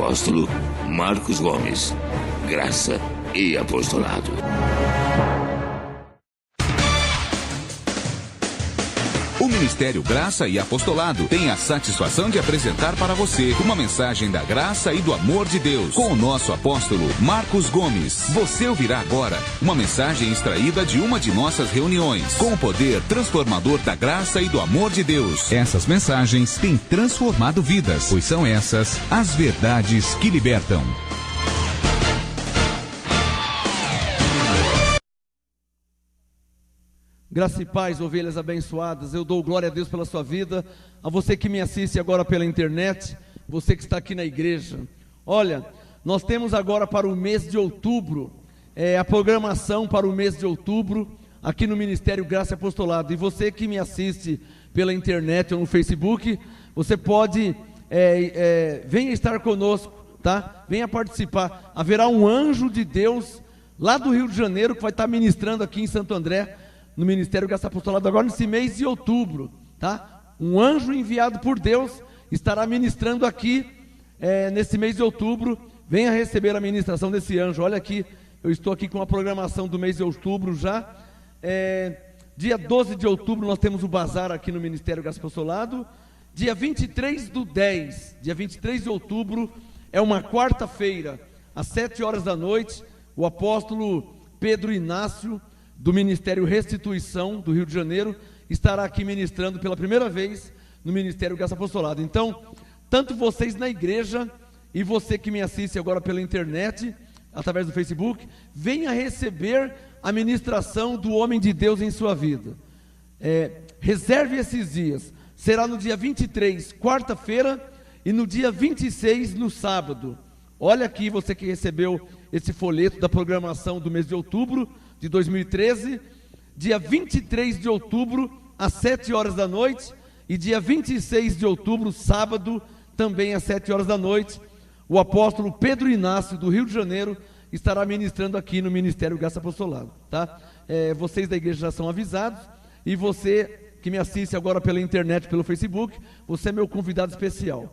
apóstolo Marcos Gomes. Graça e apostolado. O Ministério Graça e Apostolado tem a satisfação de apresentar para você uma mensagem da graça e do amor de Deus com o nosso apóstolo Marcos Gomes. Você ouvirá agora uma mensagem extraída de uma de nossas reuniões com o poder transformador da graça e do amor de Deus. Essas mensagens têm transformado vidas, pois são essas as verdades que libertam. Graça e paz, ovelhas abençoadas. Eu dou glória a Deus pela sua vida. A você que me assiste agora pela internet, você que está aqui na igreja. Olha, nós temos agora para o mês de outubro, a programação para o mês de outubro, aqui no Ministério Graça e Apostolado. E você que me assiste pela internet ou no Facebook, você pode, venha estar conosco, tá? Venha participar. Haverá um anjo de Deus, lá do Rio de Janeiro, que vai estar ministrando aqui em Santo André, no Ministério Graça e Apostolado, agora nesse mês de outubro, tá? Um anjo enviado por Deus estará ministrando aqui, nesse mês de outubro. Venha receber a ministração desse anjo. Olha aqui, eu estou aqui com a programação do mês de outubro já. Dia 12 de outubro nós temos o bazar aqui no Ministério Graça e Apostolado. Dia 23 do 10, dia 23 de outubro, é uma quarta-feira, às 7 horas da noite, o apóstolo Pedro Inácio, do Ministério Restituição, do Rio de Janeiro, estará aqui ministrando pela primeira vez no Ministério Graça e Apostolado. Então, tanto vocês na igreja e você que me assiste agora pela internet, através do Facebook, venha receber a ministração do homem de Deus em sua vida. Reserve esses dias. Será no dia 23, quarta-feira, e no dia 26, no sábado. Olha aqui, você que recebeu esse folheto da programação do mês de outubro de 2013, dia 23 de outubro, às 7 horas da noite, e dia 26 de outubro, sábado, também às 7 horas da noite, o apóstolo Pedro Inácio, do Rio de Janeiro, estará ministrando aqui no Ministério Graça e Apostolado, tá? Vocês da igreja já são avisados, e você que me assiste agora pela internet, pelo Facebook, você é meu convidado especial.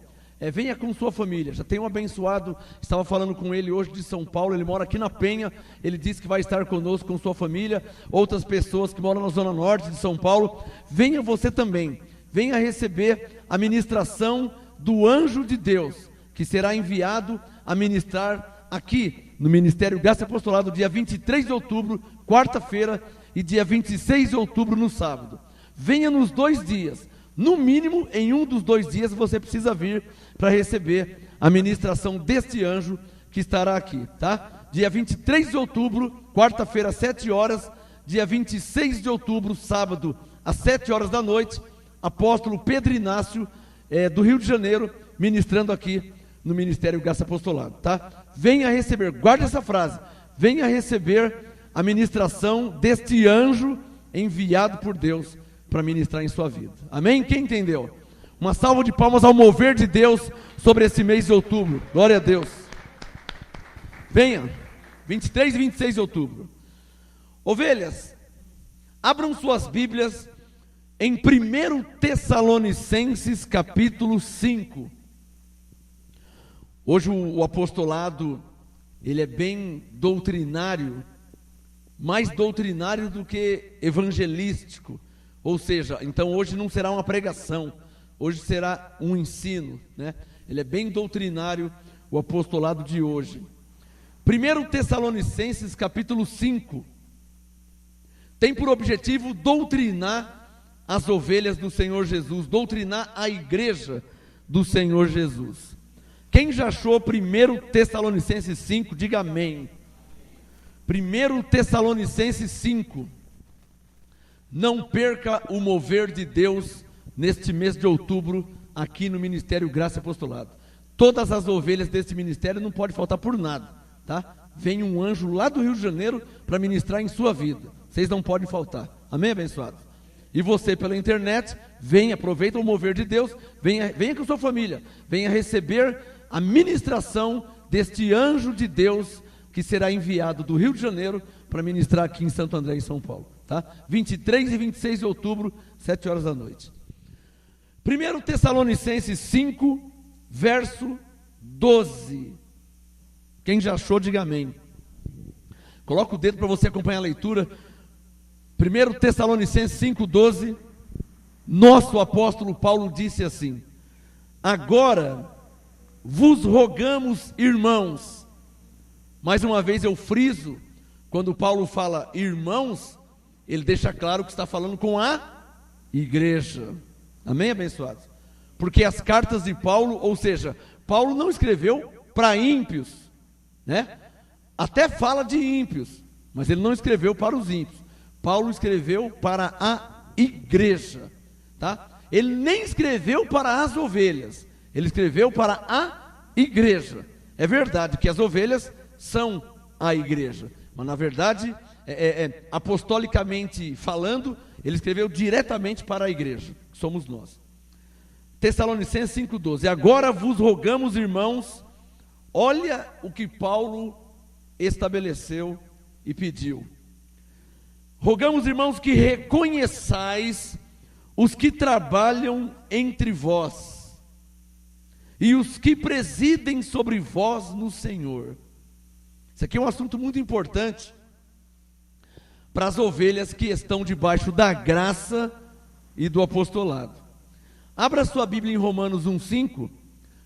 Venha com sua família. Já tem um abençoado, estava falando com ele hoje de São Paulo, ele mora aqui na Penha, ele disse que vai estar conosco com sua família. Outras pessoas que moram na zona norte de São Paulo, venha você também, venha receber a ministração do anjo de Deus, que será enviado a ministrar aqui no Ministério Graça e Apostolado, dia 23 de outubro, quarta-feira, e dia 26 de outubro, no sábado. Venha nos 2 dias, no mínimo em um dos 2 dias você precisa vir para receber a ministração deste anjo que estará aqui, tá? Dia 23 de outubro, quarta-feira, às 7 horas, dia 26 de outubro, sábado, às 7 horas da noite, apóstolo Pedro Inácio, do Rio de Janeiro, ministrando aqui no Ministério Graça e Apostolado, tá? Venha receber, guarde essa frase, venha receber a ministração deste anjo enviado por Deus para ministrar em sua vida. Amém? Quem entendeu? Uma salva de palmas ao mover de Deus sobre esse mês de outubro. Glória a Deus. Venha, 23 e 26 de outubro. Ovelhas, abram suas Bíblias em 1 Tessalonicenses capítulo 5. Hoje o apostolado, ele é bem doutrinário, mais doutrinário do que evangelístico. Ou seja, então hoje não será uma pregação, hoje será um ensino, né? Ele é bem doutrinário, o apostolado de hoje. 1 Tessalonicenses capítulo 5, tem por objetivo doutrinar as ovelhas do Senhor Jesus, doutrinar a igreja do Senhor Jesus. Quem já achou 1 Tessalonicenses 5, diga amém. 1 Tessalonicenses 5, não perca o mover de Deus neste mês de outubro, aqui no Ministério Graça e Apostolado. Todas as ovelhas desse ministério não pode faltar por nada, tá? Vem um anjo lá do Rio de Janeiro para ministrar em sua vida. Vocês não podem faltar. Amém, abençoados? E você pela internet, venha, aproveita o mover de Deus, venha com sua família, venha receber a ministração deste anjo de Deus que será enviado do Rio de Janeiro para ministrar aqui em Santo André, em São Paulo, tá? 23 e 26 de outubro, 7 horas da noite. 1 Tessalonicenses 5, verso 12. Quem já achou, diga amém. Coloca o dedo para você acompanhar a leitura. 1 Tessalonicenses 5,12. Nosso apóstolo Paulo disse assim: agora vos rogamos, irmãos. Mais uma vez eu friso, quando Paulo fala irmãos, ele deixa claro que está falando com a igreja. Amém, abençoados? Porque as cartas de Paulo, ou seja, Paulo não escreveu para ímpios, né? Até fala de ímpios, mas ele não escreveu para os ímpios. Paulo escreveu para a igreja, tá? Ele nem escreveu para as ovelhas, ele escreveu para a igreja. É verdade que as ovelhas são a igreja, mas na verdade, apostolicamente falando, ele escreveu diretamente para a igreja, que somos nós. Tessalonicenses 5,12. Agora vos rogamos, irmãos, olha o que Paulo estabeleceu e pediu. Rogamos, irmãos, que reconheçais os que trabalham entre vós e os que presidem sobre vós no Senhor. Isso aqui é um assunto muito importante para as ovelhas que estão debaixo da graça e do apostolado. Abra sua Bíblia em Romanos 1,5,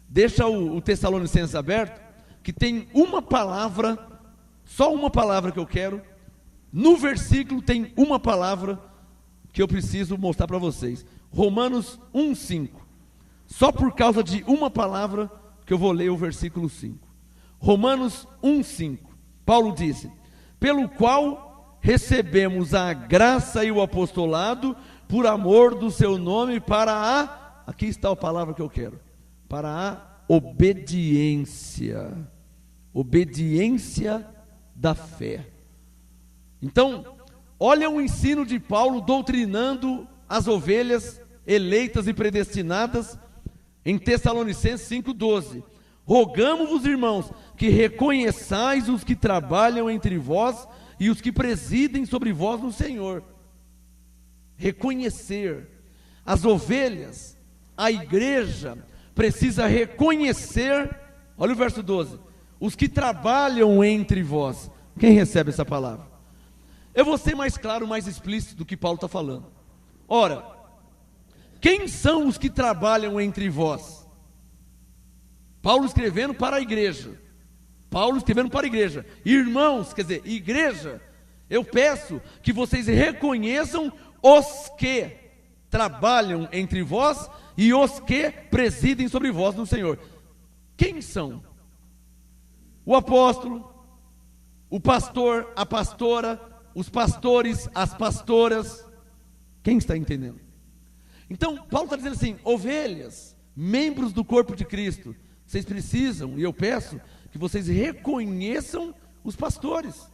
deixa o Tessalonicenses aberto, que tem uma palavra, só uma palavra que eu quero. No versículo tem uma palavra que eu preciso mostrar para vocês. Romanos 1,5. Só por causa de uma palavra que eu vou ler o versículo 5. Romanos 1,5. Paulo disse: pelo qual recebemos a graça e o apostolado por amor do seu nome para a, aqui está a palavra que eu quero, para a obediência. Obediência da fé. Então, olha o ensino de Paulo doutrinando as ovelhas eleitas e predestinadas em Tessalonicenses 5,12. Rogamo-vos, irmãos, que reconheçais os que trabalham entre vós e os que presidem sobre vós no Senhor. Reconhecer. As ovelhas, a igreja, precisa reconhecer, olha o verso 12, os que trabalham entre vós. Quem recebe essa palavra? Eu vou ser mais claro, mais explícito do que Paulo está falando. Ora, quem são os que trabalham entre vós? Paulo escrevendo para a igreja. Paulo escrevendo para a igreja. Irmãos, quer dizer, igreja, eu peço que vocês reconheçam os que trabalham entre vós e os que presidem sobre vós no Senhor. Quem são? O apóstolo, o pastor, a pastora, os pastores, as pastoras. Quem está entendendo? Então, Paulo está dizendo assim: ovelhas, membros do corpo de Cristo, vocês precisam, e eu peço, que vocês reconheçam os pastores,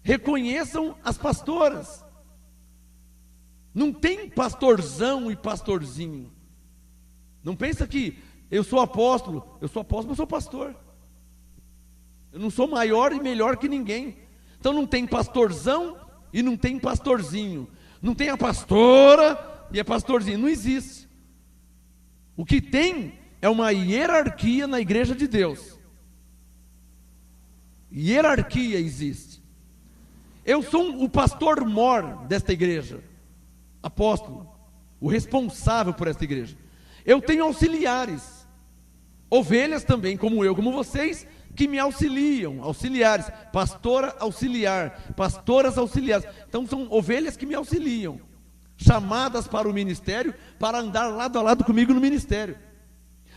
reconheçam as pastoras. Não tem pastorzão e pastorzinho. Não pensa que eu sou apóstolo, mas eu sou pastor. Eu não sou maior e melhor que ninguém. Então não tem pastorzão e não tem pastorzinho. Não tem a pastora e a pastorzinho. Não existe. O que tem é uma hierarquia na igreja de Deus. Hierarquia existe. Eu sou o pastor mor desta igreja, apóstolo, o responsável por esta igreja. Eu tenho auxiliares, ovelhas também, como eu, como vocês, que me auxiliam, auxiliares, pastora auxiliar, pastoras auxiliares. Então são ovelhas que me auxiliam, chamadas para o ministério, para andar lado a lado comigo no ministério.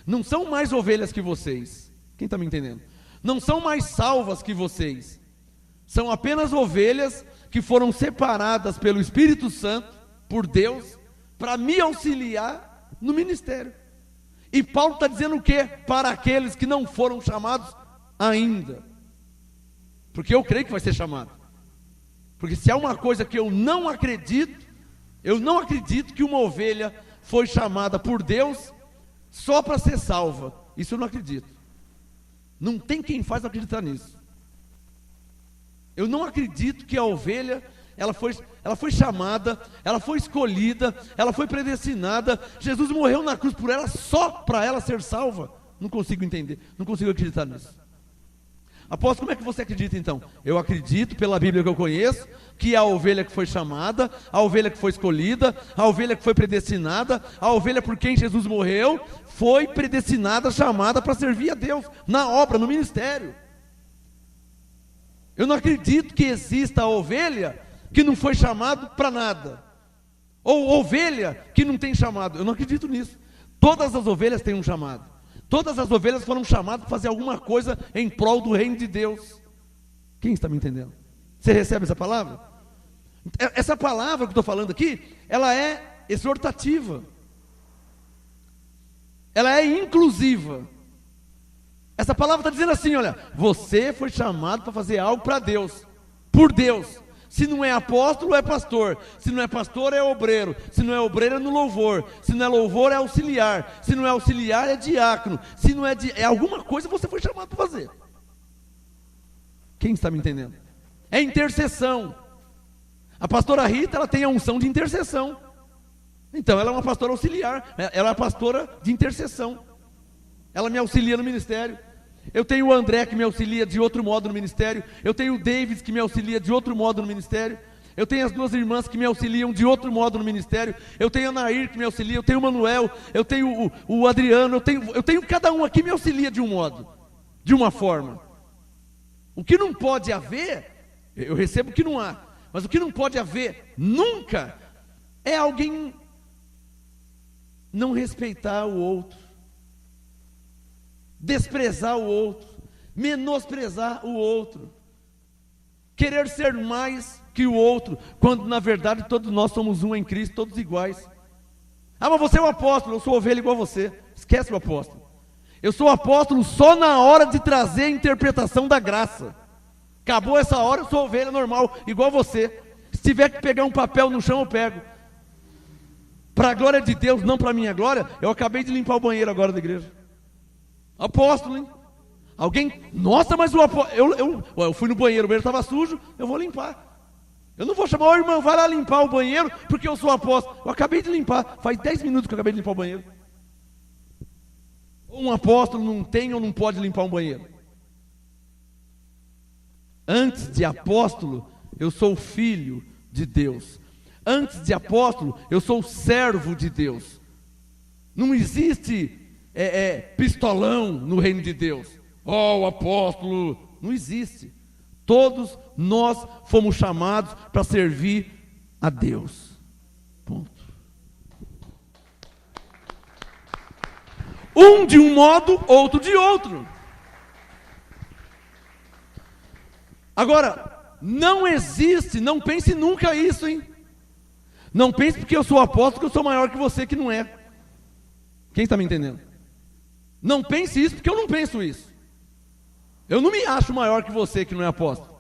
Não são mais ovelhas que vocês. Quem está me entendendo? Não são mais salvas que vocês. São apenas ovelhas que foram separadas pelo Espírito Santo, por Deus, para me auxiliar no ministério. E Paulo está dizendo o quê? Para aqueles que não foram chamados ainda. Porque eu creio que vai ser chamado. Porque se há uma coisa que eu não acredito que uma ovelha foi chamada por Deus só para ser salva. Isso eu não acredito. Não tem quem faz acreditar nisso. Eu não acredito que a ovelha, ela foi chamada, ela foi escolhida, ela foi predestinada. Jesus morreu na cruz por ela, só para ela ser salva. Não consigo entender, não consigo acreditar nisso. Apóstolo, como é que você acredita então? Eu acredito pela Bíblia que eu conheço, que a ovelha que foi chamada, a ovelha que foi escolhida, a ovelha que foi predestinada, a ovelha por quem Jesus morreu, foi predestinada, chamada para servir a Deus, na obra, no ministério. Eu não acredito que exista a ovelha que não foi chamado para nada, ou ovelha que não tem chamado. Eu não acredito nisso. Todas as ovelhas têm um chamado. Todas as ovelhas foram chamadas para fazer alguma coisa em prol do reino de Deus. Quem está me entendendo? Você recebe essa palavra? Essa palavra que eu estou falando aqui, ela é exortativa. Ela é inclusiva. Essa palavra está dizendo assim, olha, você foi chamado para fazer algo para Deus, por Deus. Se não é apóstolo, é pastor. Se não é pastor, é obreiro. Se não é obreiro, é no louvor. Se não é louvor, é auxiliar. Se não é auxiliar, é diácono. Se não é é alguma coisa, você foi chamado para fazer. Quem está me entendendo? É intercessão. A pastora Rita, ela tem a unção de intercessão. Então, ela é uma pastora auxiliar. Ela é uma pastora de intercessão. Ela me auxilia no ministério. Eu tenho o André que me auxilia de outro modo no ministério. Eu tenho o David que me auxilia de outro modo no ministério. Eu tenho as duas irmãs que me auxiliam de outro modo no ministério. Eu tenho a Nair que me auxilia. Eu tenho o Manuel. Eu tenho o Adriano. Eu tenho cada um aqui me auxilia de um modo, de uma forma. O que não pode haver, eu recebo o que não há, mas o que não pode haver nunca é alguém não respeitar o outro, desprezar o outro, menosprezar o outro, querer ser mais que o outro, quando na verdade todos nós somos um em Cristo, todos iguais. Ah, mas você é um apóstolo, eu sou ovelha igual a você. Esquece o apóstolo. Eu sou apóstolo só na hora de trazer a interpretação da graça. Acabou essa hora, eu sou ovelha normal, igual a você. Se tiver que pegar um papel no chão, eu pego. Para a glória de Deus, não para a minha glória. Eu acabei de limpar o banheiro agora da igreja. Apóstolo, hein? Alguém, nossa, mas o apóstolo, eu fui no banheiro, o banheiro estava sujo, eu vou limpar. Eu não vou chamar o irmão, vai lá limpar o banheiro, porque eu sou apóstolo. Eu acabei de limpar, faz 10 minutos que eu acabei de limpar o banheiro. Um apóstolo não tem ou não pode limpar um banheiro. Antes de apóstolo, eu sou filho de Deus. Antes de apóstolo, eu sou servo de Deus. Não existe pistolão no reino de Deus. O apóstolo, não existe. Todos nós fomos chamados para servir a Deus. Ponto. Um de um modo, outro de outro. Agora, não existe, não pense nunca isso, hein? Não pense porque eu sou apóstolo que eu sou maior que você que não é. Quem está me entendendo? Não pense isso porque eu não penso isso. Eu não me acho maior que você que não é apóstolo.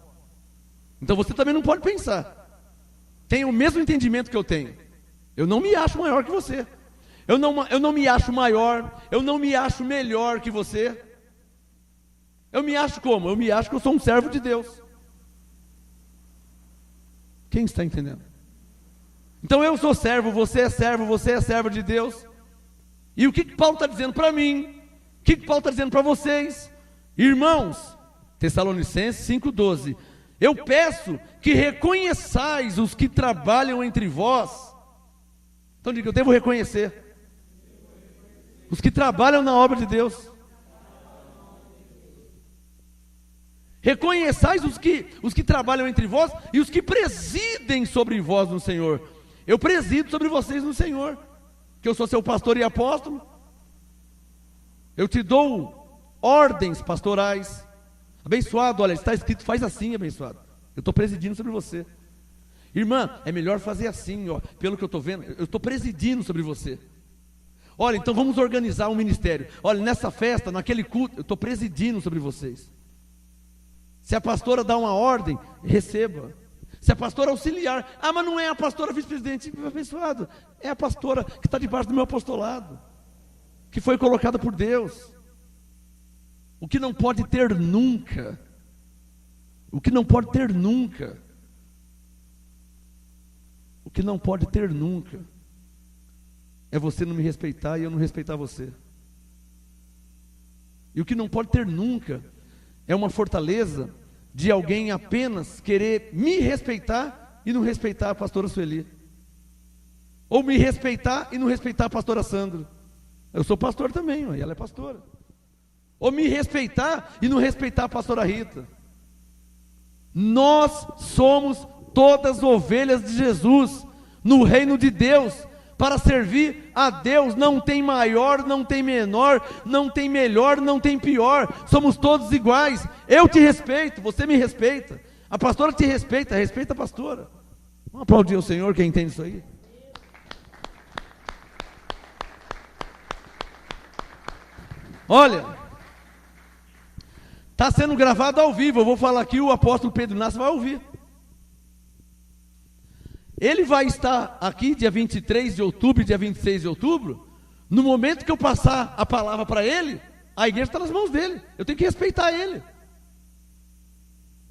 Então você também não pode pensar. Tem o mesmo entendimento que eu tenho. Eu não me acho maior que você. Eu não me acho maior, eu não me acho melhor que você. Eu me acho como? Eu me acho que eu sou um servo de Deus. Quem está entendendo? Então eu sou servo, você é servo de Deus. E o que Paulo está dizendo para mim? O que Paulo está dizendo para vocês? Irmãos, Tessalonicenses 5,12. Eu peço que reconheçais os que trabalham entre vós. Então diga, eu devo reconhecer os que trabalham na obra de Deus. Reconheçais os que trabalham entre vós e os que presidem sobre vós no Senhor. Eu presido sobre vocês no Senhor, que eu sou seu pastor e apóstolo. Eu te dou ordens pastorais. Abençoado, olha, está escrito, faz assim, abençoado. Eu estou presidindo sobre você. Irmã, é melhor fazer assim, ó, pelo que eu estou vendo, eu estou presidindo sobre você. Olha, então vamos organizar um ministério. Olha, nessa festa, naquele culto, eu estou presidindo sobre vocês. Se a pastora dá uma ordem, receba. Se a pastora auxiliar, mas não é a pastora vice-presidente, abençoado, é a pastora que está debaixo do meu apostolado, que foi colocada por Deus. O que não pode ter nunca, o que não pode ter nunca, o que não pode ter nunca, é você não me respeitar e eu não respeitar você. E o que não pode ter nunca é uma fortaleza de alguém apenas querer me respeitar e não respeitar a pastora Sueli. Ou me respeitar e não respeitar a pastora Sandra. Eu sou pastor também, e ela é pastora. Ou me respeitar e não respeitar a pastora Rita. Nós somos todas ovelhas de Jesus no reino de Deus, para servir a Deus. Não tem maior, não tem menor, não tem melhor, não tem pior. Somos todos iguais. Eu te respeito, você me respeita. A pastora te respeita, respeita a pastora. Vamos aplaudir o Senhor, quem entende isso aí. Olha, está sendo gravado ao vivo. Eu vou falar aqui, o apóstolo Pedro Inácio vai ouvir. Ele vai estar aqui dia 23 de outubro, dia 26 de outubro. No momento que eu passar a palavra para ele, a igreja está nas mãos dele. Eu tenho que respeitar ele.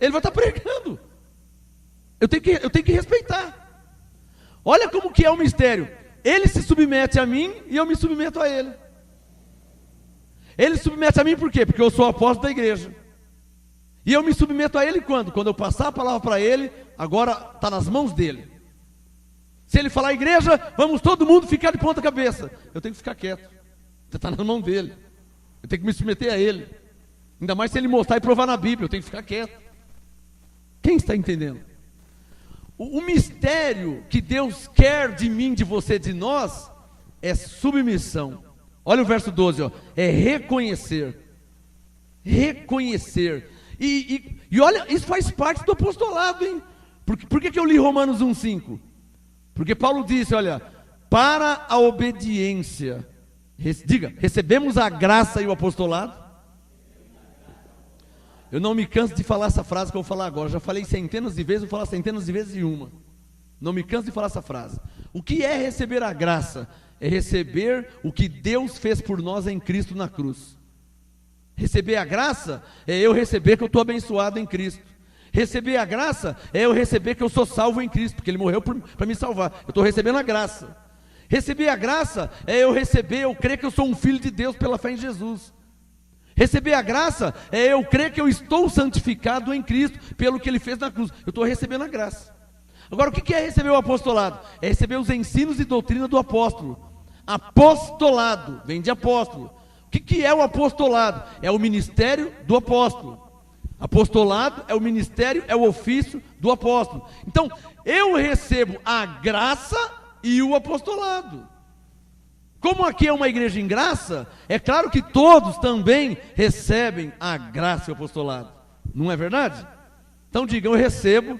Ele vai estar pregando. Eu tenho que respeitar. Olha como que é o mistério. Ele se submete a mim e eu me submeto a ele. Ele se submete a mim por quê? Porque eu sou o apóstolo da igreja. E eu me submeto a ele quando? Quando eu passar a palavra para ele, agora está nas mãos dele. Se ele falar, igreja, vamos todo mundo ficar de ponta cabeça, eu tenho que ficar quieto. Está nas mãos dele. Eu tenho que me submeter a ele. Ainda mais se ele mostrar e provar na Bíblia, eu tenho que ficar quieto. Quem está entendendo? O mistério que Deus quer de mim, de você, de nós, é submissão. Olha o verso 12, ó. É reconhecer. Reconhecer. E olha, isso faz parte do apostolado, hein? Por que eu li Romanos 1,5? Porque Paulo disse, olha, para a obediência, diga, recebemos a graça e o apostolado. Eu não me canso de falar essa frase que eu vou falar agora. Já falei centenas de vezes, vou falar centenas de vezes e uma. Não me canso de falar essa frase. O que é receber a graça? É receber o que Deus fez por nós em Cristo na cruz. Receber a graça é eu receber que eu estou abençoado em Cristo. Receber a graça é eu receber que eu sou salvo em Cristo, porque Ele morreu para me salvar. Eu estou recebendo a graça. Receber a graça é eu receber, eu crer que eu sou um filho de Deus pela fé em Jesus. Receber a graça é eu crer que eu estou santificado em Cristo pelo que Ele fez na cruz. Eu estou recebendo a graça. Agora, o que é receber o apostolado? É receber os ensinos e doutrina do apóstolo. Apostolado, vem de apóstolo. O que é o apostolado? É o ministério do apóstolo. Apostolado é o ministério, é o ofício do apóstolo. Então, eu recebo a graça e o apostolado. Como aqui é uma igreja em graça, é claro que todos também recebem a graça e o apostolado. Não é verdade? Então digam, eu recebo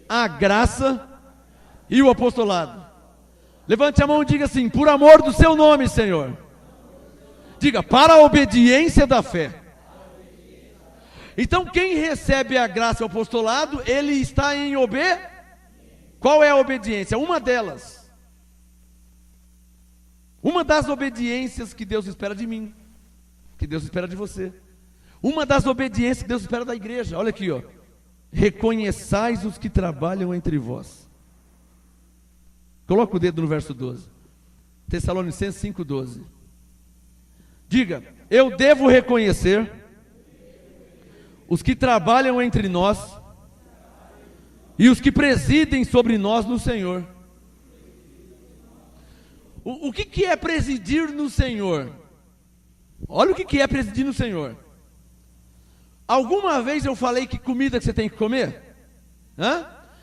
a graça e o apostolado. Levante a mão e diga assim, por amor do seu nome, Senhor. Diga, para a obediência da fé. Então quem recebe a graça e o apostolado, ele está em Qual é a obediência? Uma delas. Uma das obediências que Deus espera de mim, que Deus espera de você. Uma das obediências que Deus espera da igreja. Olha aqui, ó. Reconheçais os que trabalham entre vós. Coloca o dedo no verso 12. Tessalonicenses 5,12. Diga, eu devo reconhecer os que trabalham entre nós e os que presidem sobre nós no Senhor. O que é presidir no Senhor? Olha o que é presidir no Senhor. Alguma vez eu falei que comida que você tem que comer?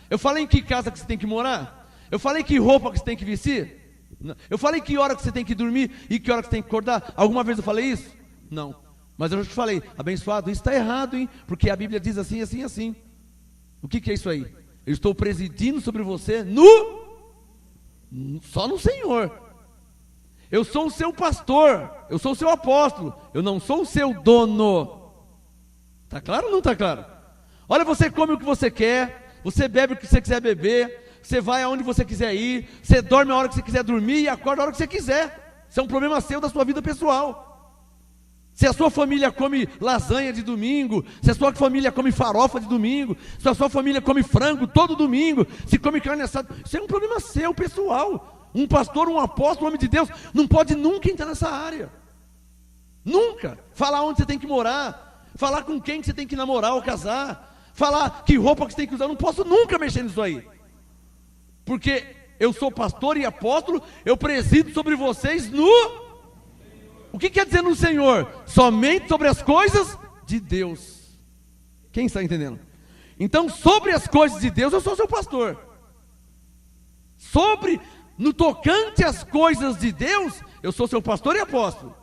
Eu falei em que casa que você tem que morar? Eu falei que roupa que você tem que vestir? Não. Eu falei que hora que você tem que dormir e que hora que você tem que acordar? Alguma vez eu falei isso? Não. Mas eu já te falei, abençoado, isso está errado, hein? Porque a Bíblia diz assim, assim, assim. O que é isso aí? Eu estou presidindo sobre você só no Senhor. Eu sou o seu pastor, eu sou o seu apóstolo, eu não sou o seu dono. Está claro ou não está claro? Olha, você come o que você quer, você bebe o que você quiser beber, você vai aonde você quiser ir, você dorme a hora que você quiser dormir e acorda a hora que você quiser. Isso é um problema seu da sua vida pessoal. Se a sua família come lasanha de domingo, se a sua família come farofa de domingo, se a sua família come frango todo domingo, se come carne assada, isso é um problema seu, pessoal. Um pastor, um apóstolo, um homem de Deus, não pode nunca entrar nessa área. Nunca. Falar onde você tem que morar, falar com quem que você tem que namorar ou casar, falar que roupa que você tem que usar. Eu não posso nunca mexer nisso aí. Porque eu sou pastor e apóstolo, eu presido sobre vocês no... O que quer dizer no Senhor? Somente sobre as coisas de Deus. Quem está entendendo? Então, sobre as coisas de Deus, eu sou seu pastor. No tocante às coisas de Deus, eu sou seu pastor e apóstolo.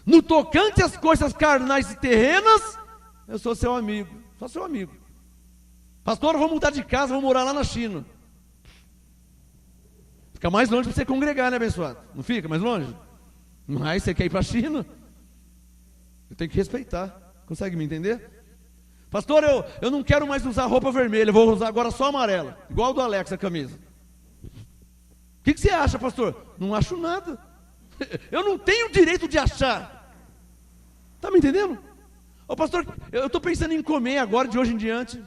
No tocante às coisas carnais e terrenas, eu sou seu amigo. Sou seu amigo. Pastor, eu vou mudar de casa, vou morar lá na China. Fica mais longe para você congregar, né, abençoado? Não fica mais longe? Mas você quer ir para a China? Eu tenho que respeitar. Consegue me entender? Pastor, eu não quero mais usar roupa vermelha, eu vou usar agora só amarela, igual do Alex a camisa. O que você acha, pastor? Não acho nada. Eu não tenho direito de achar. Está me entendendo? Ô, pastor, eu estou pensando em comer agora, de hoje em diante.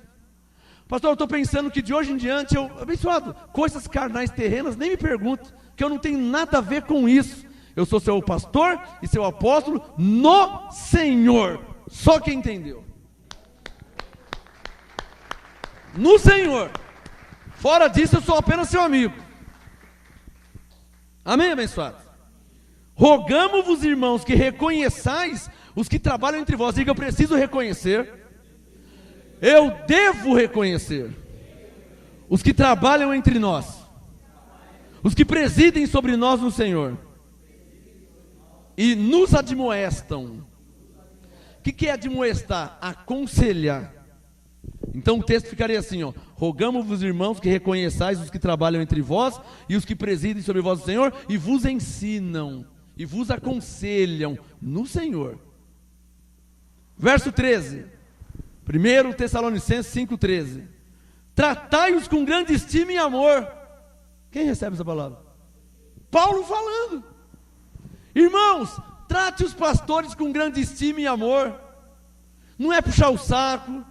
Pastor, eu estou pensando que de hoje em diante, abençoado, coisas carnais terrenas, nem me pergunte, que eu não tenho nada a ver com isso. Eu sou seu pastor e seu apóstolo no Senhor. Só quem entendeu. No Senhor. Fora disso, eu sou apenas seu amigo. Amém, abençoados? Rogamo-vos, irmãos, que reconheçais os que trabalham entre vós. Diga, eu preciso reconhecer. Eu devo reconhecer os que trabalham entre nós, os que presidem sobre nós no Senhor e nos admoestam. O que é admoestar? Aconselhar. Então o texto ficaria assim, ó: rogamo-vos, irmãos, que reconheçais os que trabalham entre vós e os que presidem sobre vós o Senhor e vos ensinam e vos aconselham no Senhor. Verso 13, 1 Tessalonicenses 5,13: tratai-os com grande estima e amor. Quem recebe essa palavra? Paulo falando. Irmãos, trate os pastores com grande estima e amor. Não é puxar o saco,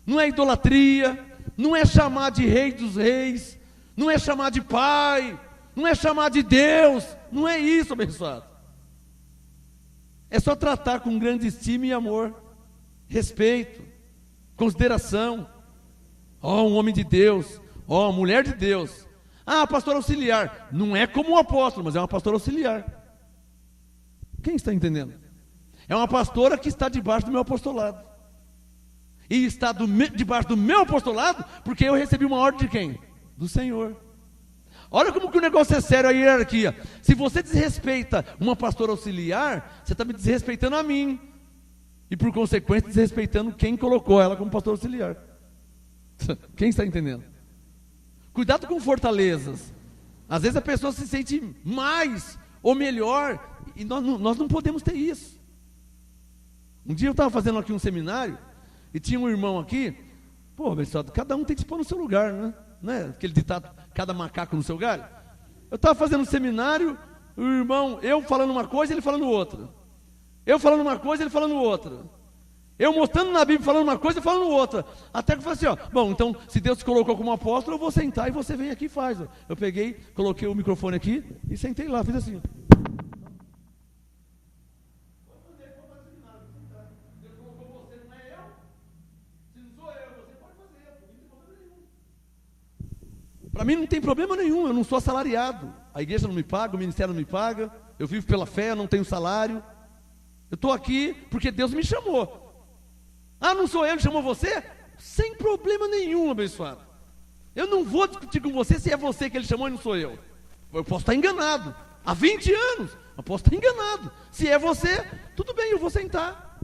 não é idolatria, não é chamar de rei dos reis, não é chamar de pai, não é chamar de Deus, não é isso, abençoado. É só tratar com grande estima e amor, respeito, consideração. Ó, um homem de Deus, ó, uma mulher de Deus. Ah, pastor auxiliar, não é como um apóstolo, mas é uma pastora auxiliar. Quem está entendendo? É uma pastora que está debaixo do meu apostolado. E está debaixo do meu apostolado, porque eu recebi uma ordem de quem? Do Senhor. Olha como que o negócio é sério, a hierarquia. Se você desrespeita uma pastora auxiliar, você está me desrespeitando a mim. E por consequência, desrespeitando quem colocou ela como pastor auxiliar. Quem está entendendo? Cuidado com fortalezas. Às vezes a pessoa se sente mais ou melhor, e nós não podemos ter isso. Um dia eu estava fazendo aqui um seminário, e tinha um irmão aqui. Pô, abençoado, cada um tem que se pôr no seu lugar, né? Não é aquele ditado, cada macaco no seu galho? Eu estava fazendo um seminário, o irmão, eu falando uma coisa, ele falando outra. Eu falando uma coisa, ele falando outra. Eu mostrando na Bíblia, falando uma coisa e falando outra. Até que eu falei assim, ó, bom, então, se Deus te colocou como apóstolo, eu vou sentar e você vem aqui e faz. Ó. Eu peguei, coloquei o microfone aqui e sentei lá, fiz assim. Deus colocou você, não é eu? Se não sou eu, você pode fazer, não tem problema nenhum. Para mim não tem problema nenhum, eu não sou assalariado. A igreja não me paga, o ministério não me paga, eu vivo pela fé, eu não tenho salário. Eu estou aqui porque Deus me chamou. Ah, não sou eu que chamou você? Sem problema nenhum, abençoado. Eu não vou discutir com você se é você que ele chamou e não sou eu. Eu posso estar enganado. Há 20 anos, eu posso estar enganado. Se é você, tudo bem, eu vou sentar.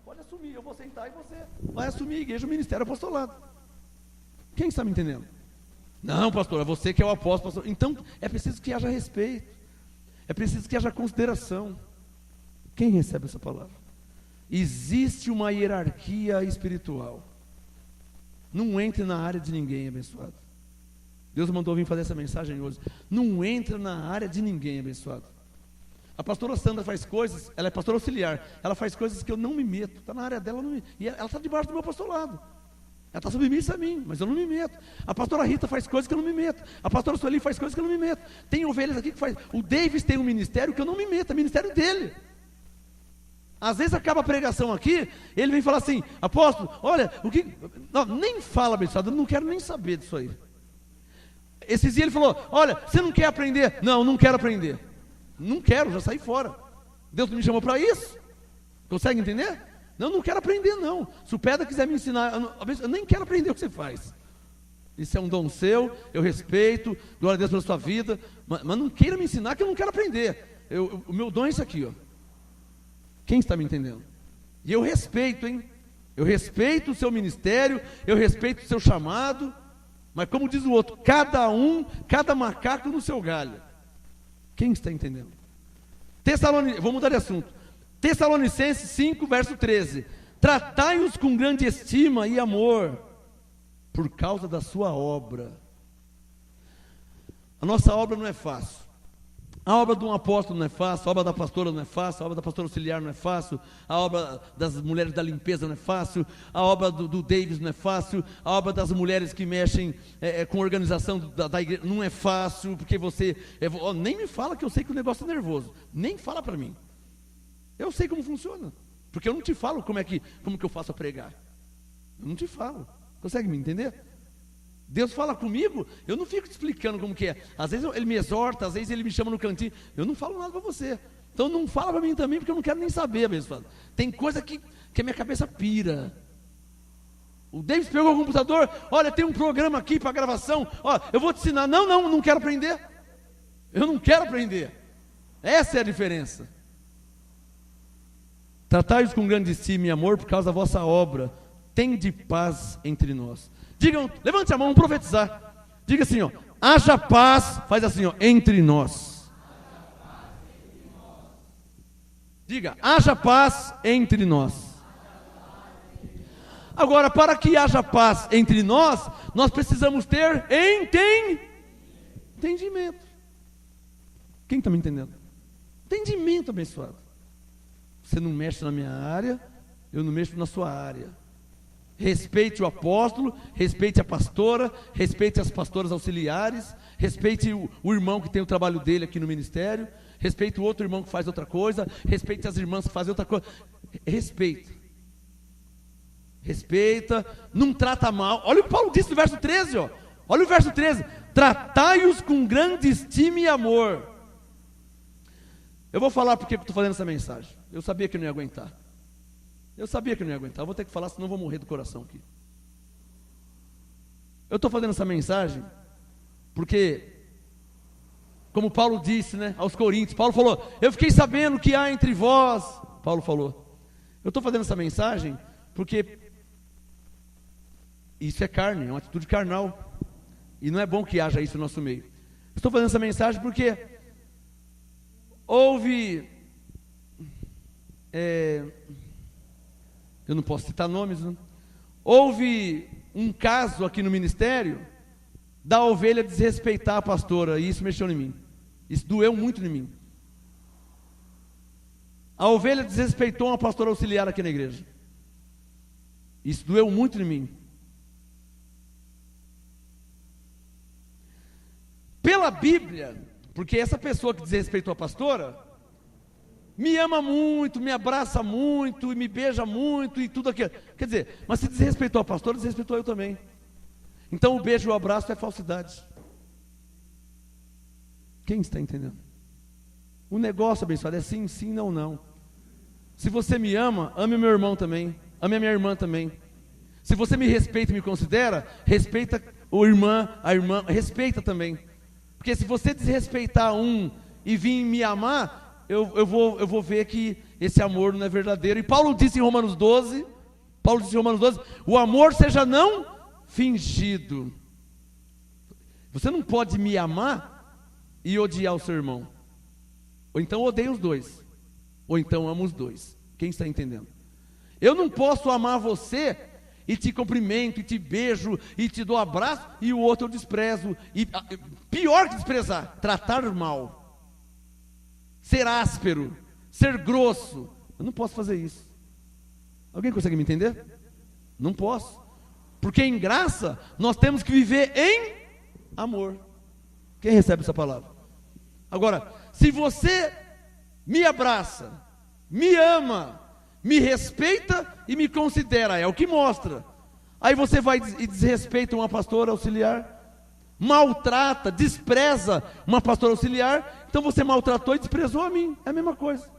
Pode assumir, eu vou sentar e você vai assumir a igreja, o ministério, o apostolado. Quem está me entendendo? Não, pastor, é você que é o apóstolo, pastor. Então, é preciso que haja respeito. É preciso que haja consideração. Quem recebe essa palavra? Existe uma hierarquia espiritual. Não entre na área de ninguém, abençoado. Deus mandou vir fazer essa mensagem hoje. Não entra na área de ninguém, abençoado. A pastora Sandra faz coisas, ela é pastora auxiliar, ela faz coisas que eu não me meto. Está na área dela, e ela está debaixo do meu apostolado. Ela está submissa a mim, mas eu não me meto. A pastora Rita faz coisas que eu não me meto. A pastora Sueli faz coisas que eu não me meto. Tem ovelhas aqui que faz. O Davis tem um ministério que eu não me meto, é o ministério dele. Às vezes acaba a pregação aqui, ele vem falar assim: apóstolo, olha, o que... Não, nem fala, abençoado, eu não quero nem saber disso aí. Esses dias ele falou: olha, você não quer aprender? Não, não quero aprender. Não quero, já saí fora. Deus me chamou para isso. Consegue entender? Não quero aprender não. Se o Pedro quiser me ensinar, eu nem quero aprender o que você faz. Isso é um dom seu, eu respeito, glória a Deus pela sua vida, mas não queira me ensinar que eu não quero aprender. O meu dom é isso aqui, ó. Quem está me entendendo? E eu respeito, hein? Eu respeito o seu ministério, eu respeito o seu chamado, mas como diz o outro, cada macaco no seu galho. Quem está entendendo? Vou mudar de assunto. Tessalonicenses 5, verso 13. Tratai-os com grande estima e amor, por causa da sua obra. A nossa obra não é fácil. A obra de um apóstolo não é fácil, a obra da pastora não é fácil, a obra da pastora auxiliar não é fácil, a obra das mulheres da limpeza não é fácil, a obra do Davis não é fácil, a obra das mulheres que mexem com a organização da igreja não é fácil, porque você... nem me fala que eu sei que o negócio é nervoso, nem fala para mim. Eu sei como funciona, porque eu não te falo como que eu faço a pregar. Eu não te falo, consegue me entender? Deus fala comigo, eu não fico te explicando como que é. Às vezes ele me exorta, às vezes ele me chama no cantinho, eu não falo nada para você. Então não fala para mim também, porque eu não quero nem saber, abençoado. Tem coisa que a minha cabeça pira. O Davis pegou o computador, olha, tem um programa aqui para gravação, ó, eu vou te ensinar. Não quero aprender. Eu não quero aprender. Essa é a diferença. Tratai-os com grande estima e amor por causa da vossa obra. Tende paz entre nós. Digam, levante a mão, vamos profetizar. Diga assim, ó, haja paz, faz assim, ó, entre nós. Diga, haja paz entre nós. Agora, para que haja paz entre nós precisamos ter entendimento. Quem está me entendendo? Entendimento, abençoado. Você não mexe na minha área, eu não mexo na sua área. Respeite o apóstolo, respeite a pastora, respeite as pastoras auxiliares, respeite o irmão que tem o trabalho dele aqui no ministério, respeite o outro irmão que faz outra coisa, respeite as irmãs que fazem outra coisa. Respeita, não trata mal. Olha o que Paulo disse no verso 13, ó. Olha o verso 13: tratai-os com grande estima e amor. Eu vou falar porque eu estou fazendo essa mensagem. Eu sabia que eu não ia aguentar. Eu vou ter que falar, senão eu vou morrer do coração aqui. Eu estou fazendo essa mensagem porque, como Paulo disse, né, aos Coríntios, Paulo falou: eu fiquei sabendo que há entre vós. Paulo falou. Eu estou fazendo essa mensagem porque isso é carne, é uma atitude carnal, e não é bom que haja isso no nosso meio. Estou fazendo essa mensagem porque houve... eu não posso citar nomes, né? Houve um caso aqui no ministério da ovelha desrespeitar a pastora, e isso mexeu em mim. Isso doeu muito em mim. A ovelha desrespeitou uma pastora auxiliar aqui na igreja. Isso doeu muito em mim. Pela Bíblia, porque essa pessoa que desrespeitou a pastora me ama muito, me abraça muito, e me beija muito, e tudo aquilo. Quer dizer, mas se desrespeitou a pastora, desrespeitou eu também. Então o beijo e o abraço é falsidade. Quem está entendendo? O negócio, abençoado, é sim, sim, não, não. Se você me ama, ame o meu irmão também, ame a minha irmã também. Se você me respeita e me considera, respeita a irmã, respeita também. Porque se você desrespeitar um e vir me amar, eu vou ver que esse amor não é verdadeiro. E Paulo disse em Romanos 12, o amor seja não fingido. Você não pode me amar e odiar o seu irmão. Ou então odeia os dois, ou então ama os dois. Quem está entendendo? Eu não posso amar você e te cumprimento, e te beijo, e te dou abraço, e o outro eu desprezo. E pior que desprezar, tratar mal, ser áspero, ser grosso. Eu não posso fazer isso. Alguém consegue me entender? Não posso. Porque em graça nós temos que viver em amor. Quem recebe essa palavra? Agora, se você me abraça, me ama, me respeita e me considera, é o que mostra. Aí você vai e desrespeita uma pastora auxiliar, maltrata, despreza uma pastora auxiliar, então você maltratou e desprezou a mim, é a mesma coisa.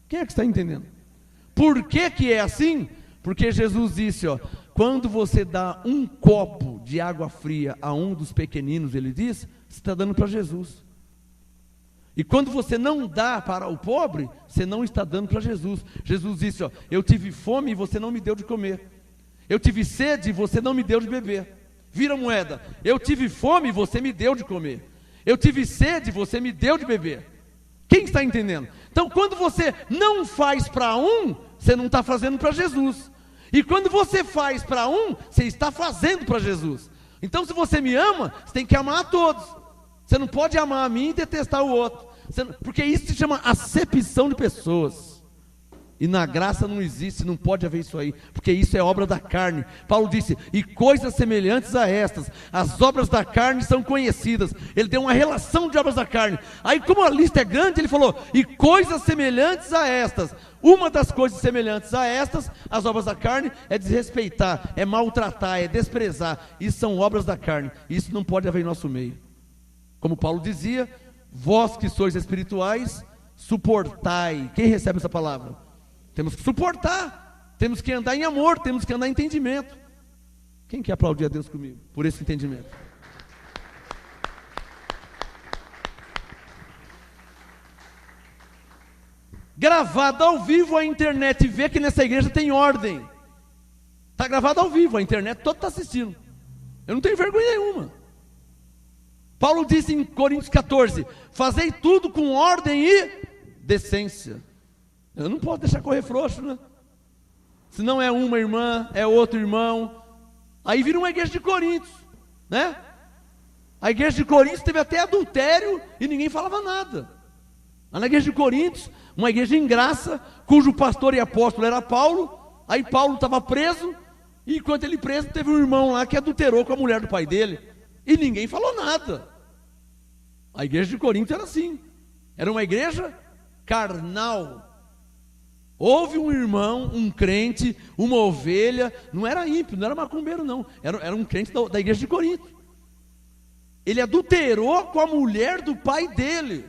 Quem é que está entendendo? Por que é assim? Porque Jesus disse, quando você dá um copo de água fria a um dos pequeninos, ele diz, você está dando para Jesus. E quando você não dá para o pobre, você não está dando para Jesus. Jesus disse, eu tive fome e você não me deu de comer. Eu tive sede e você não me deu de beber. Vira a moeda. Eu tive fome e você me deu de comer. Eu tive sede e você me deu de beber. Quem está entendendo? Então, quando você não faz para um, você não está fazendo para Jesus. E quando você faz para um, você está fazendo para Jesus. Então, se você me ama, você tem que amar a todos. Você não pode amar a mim e detestar o outro. Porque isso se chama acepção de pessoas. E na graça não existe, não pode haver isso aí, porque isso é obra da carne. Paulo disse, e coisas semelhantes a estas, as obras da carne são conhecidas. Ele deu uma relação de obras da carne. Aí como a lista é grande, ele falou, e coisas semelhantes a estas. Uma das coisas semelhantes a estas, as obras da carne, é desrespeitar, é maltratar, é desprezar. Isso são obras da carne, isso não pode haver em nosso meio. Como Paulo dizia, vós que sois espirituais, suportai. Quem recebe essa palavra? Temos que suportar, temos que andar em amor, temos que andar em entendimento. Quem quer aplaudir a Deus comigo por esse entendimento? Gravado ao vivo, a internet vê que nessa igreja tem ordem. Está gravado ao vivo, a internet toda está assistindo. Eu não tenho vergonha nenhuma. Paulo disse em Coríntios 14, fazei tudo com ordem e decência. Eu não posso deixar correr frouxo, né? Se não é uma irmã, é outro irmão. Aí vira uma igreja de Coríntios, né? A igreja de Coríntios teve até adultério e ninguém falava nada. Na igreja de Coríntios, uma igreja em graça, cujo pastor e apóstolo era Paulo. Aí Paulo estava preso, e enquanto ele preso, teve um irmão lá que adulterou com a mulher do pai dele. E ninguém falou nada. A igreja de Coríntios era assim. Era uma igreja carnal. Houve um irmão, um crente, uma ovelha, não era ímpio, não era macumbeiro não, era um crente da igreja de Corinto. Ele adulterou com a mulher do pai dele.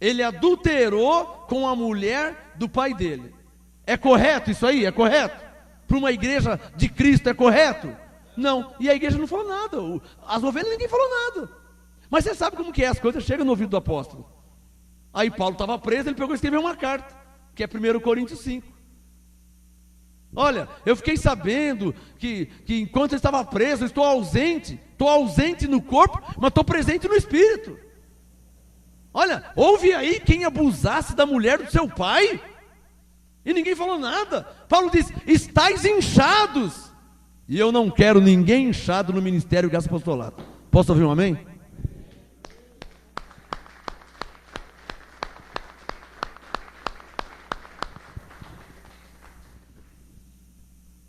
Ele adulterou com a mulher do pai dele. É correto isso aí? É correto? Para uma igreja de Cristo é correto? Não, e a igreja não falou nada, as ovelhas ninguém falou nada. Mas você sabe como que é, as coisas chegam no ouvido do apóstolo. Aí Paulo estava preso, ele pegou e escreveu uma carta, que é 1 Coríntios 5. Olha, eu fiquei sabendo que enquanto eu estava preso, eu estou ausente no corpo, mas estou presente no espírito. Olha, houve aí quem abusasse da mulher do seu pai, e ninguém falou nada. Paulo diz, estáis inchados, e eu não quero ninguém inchado no ministério graça apostolado. Posso ouvir um amém?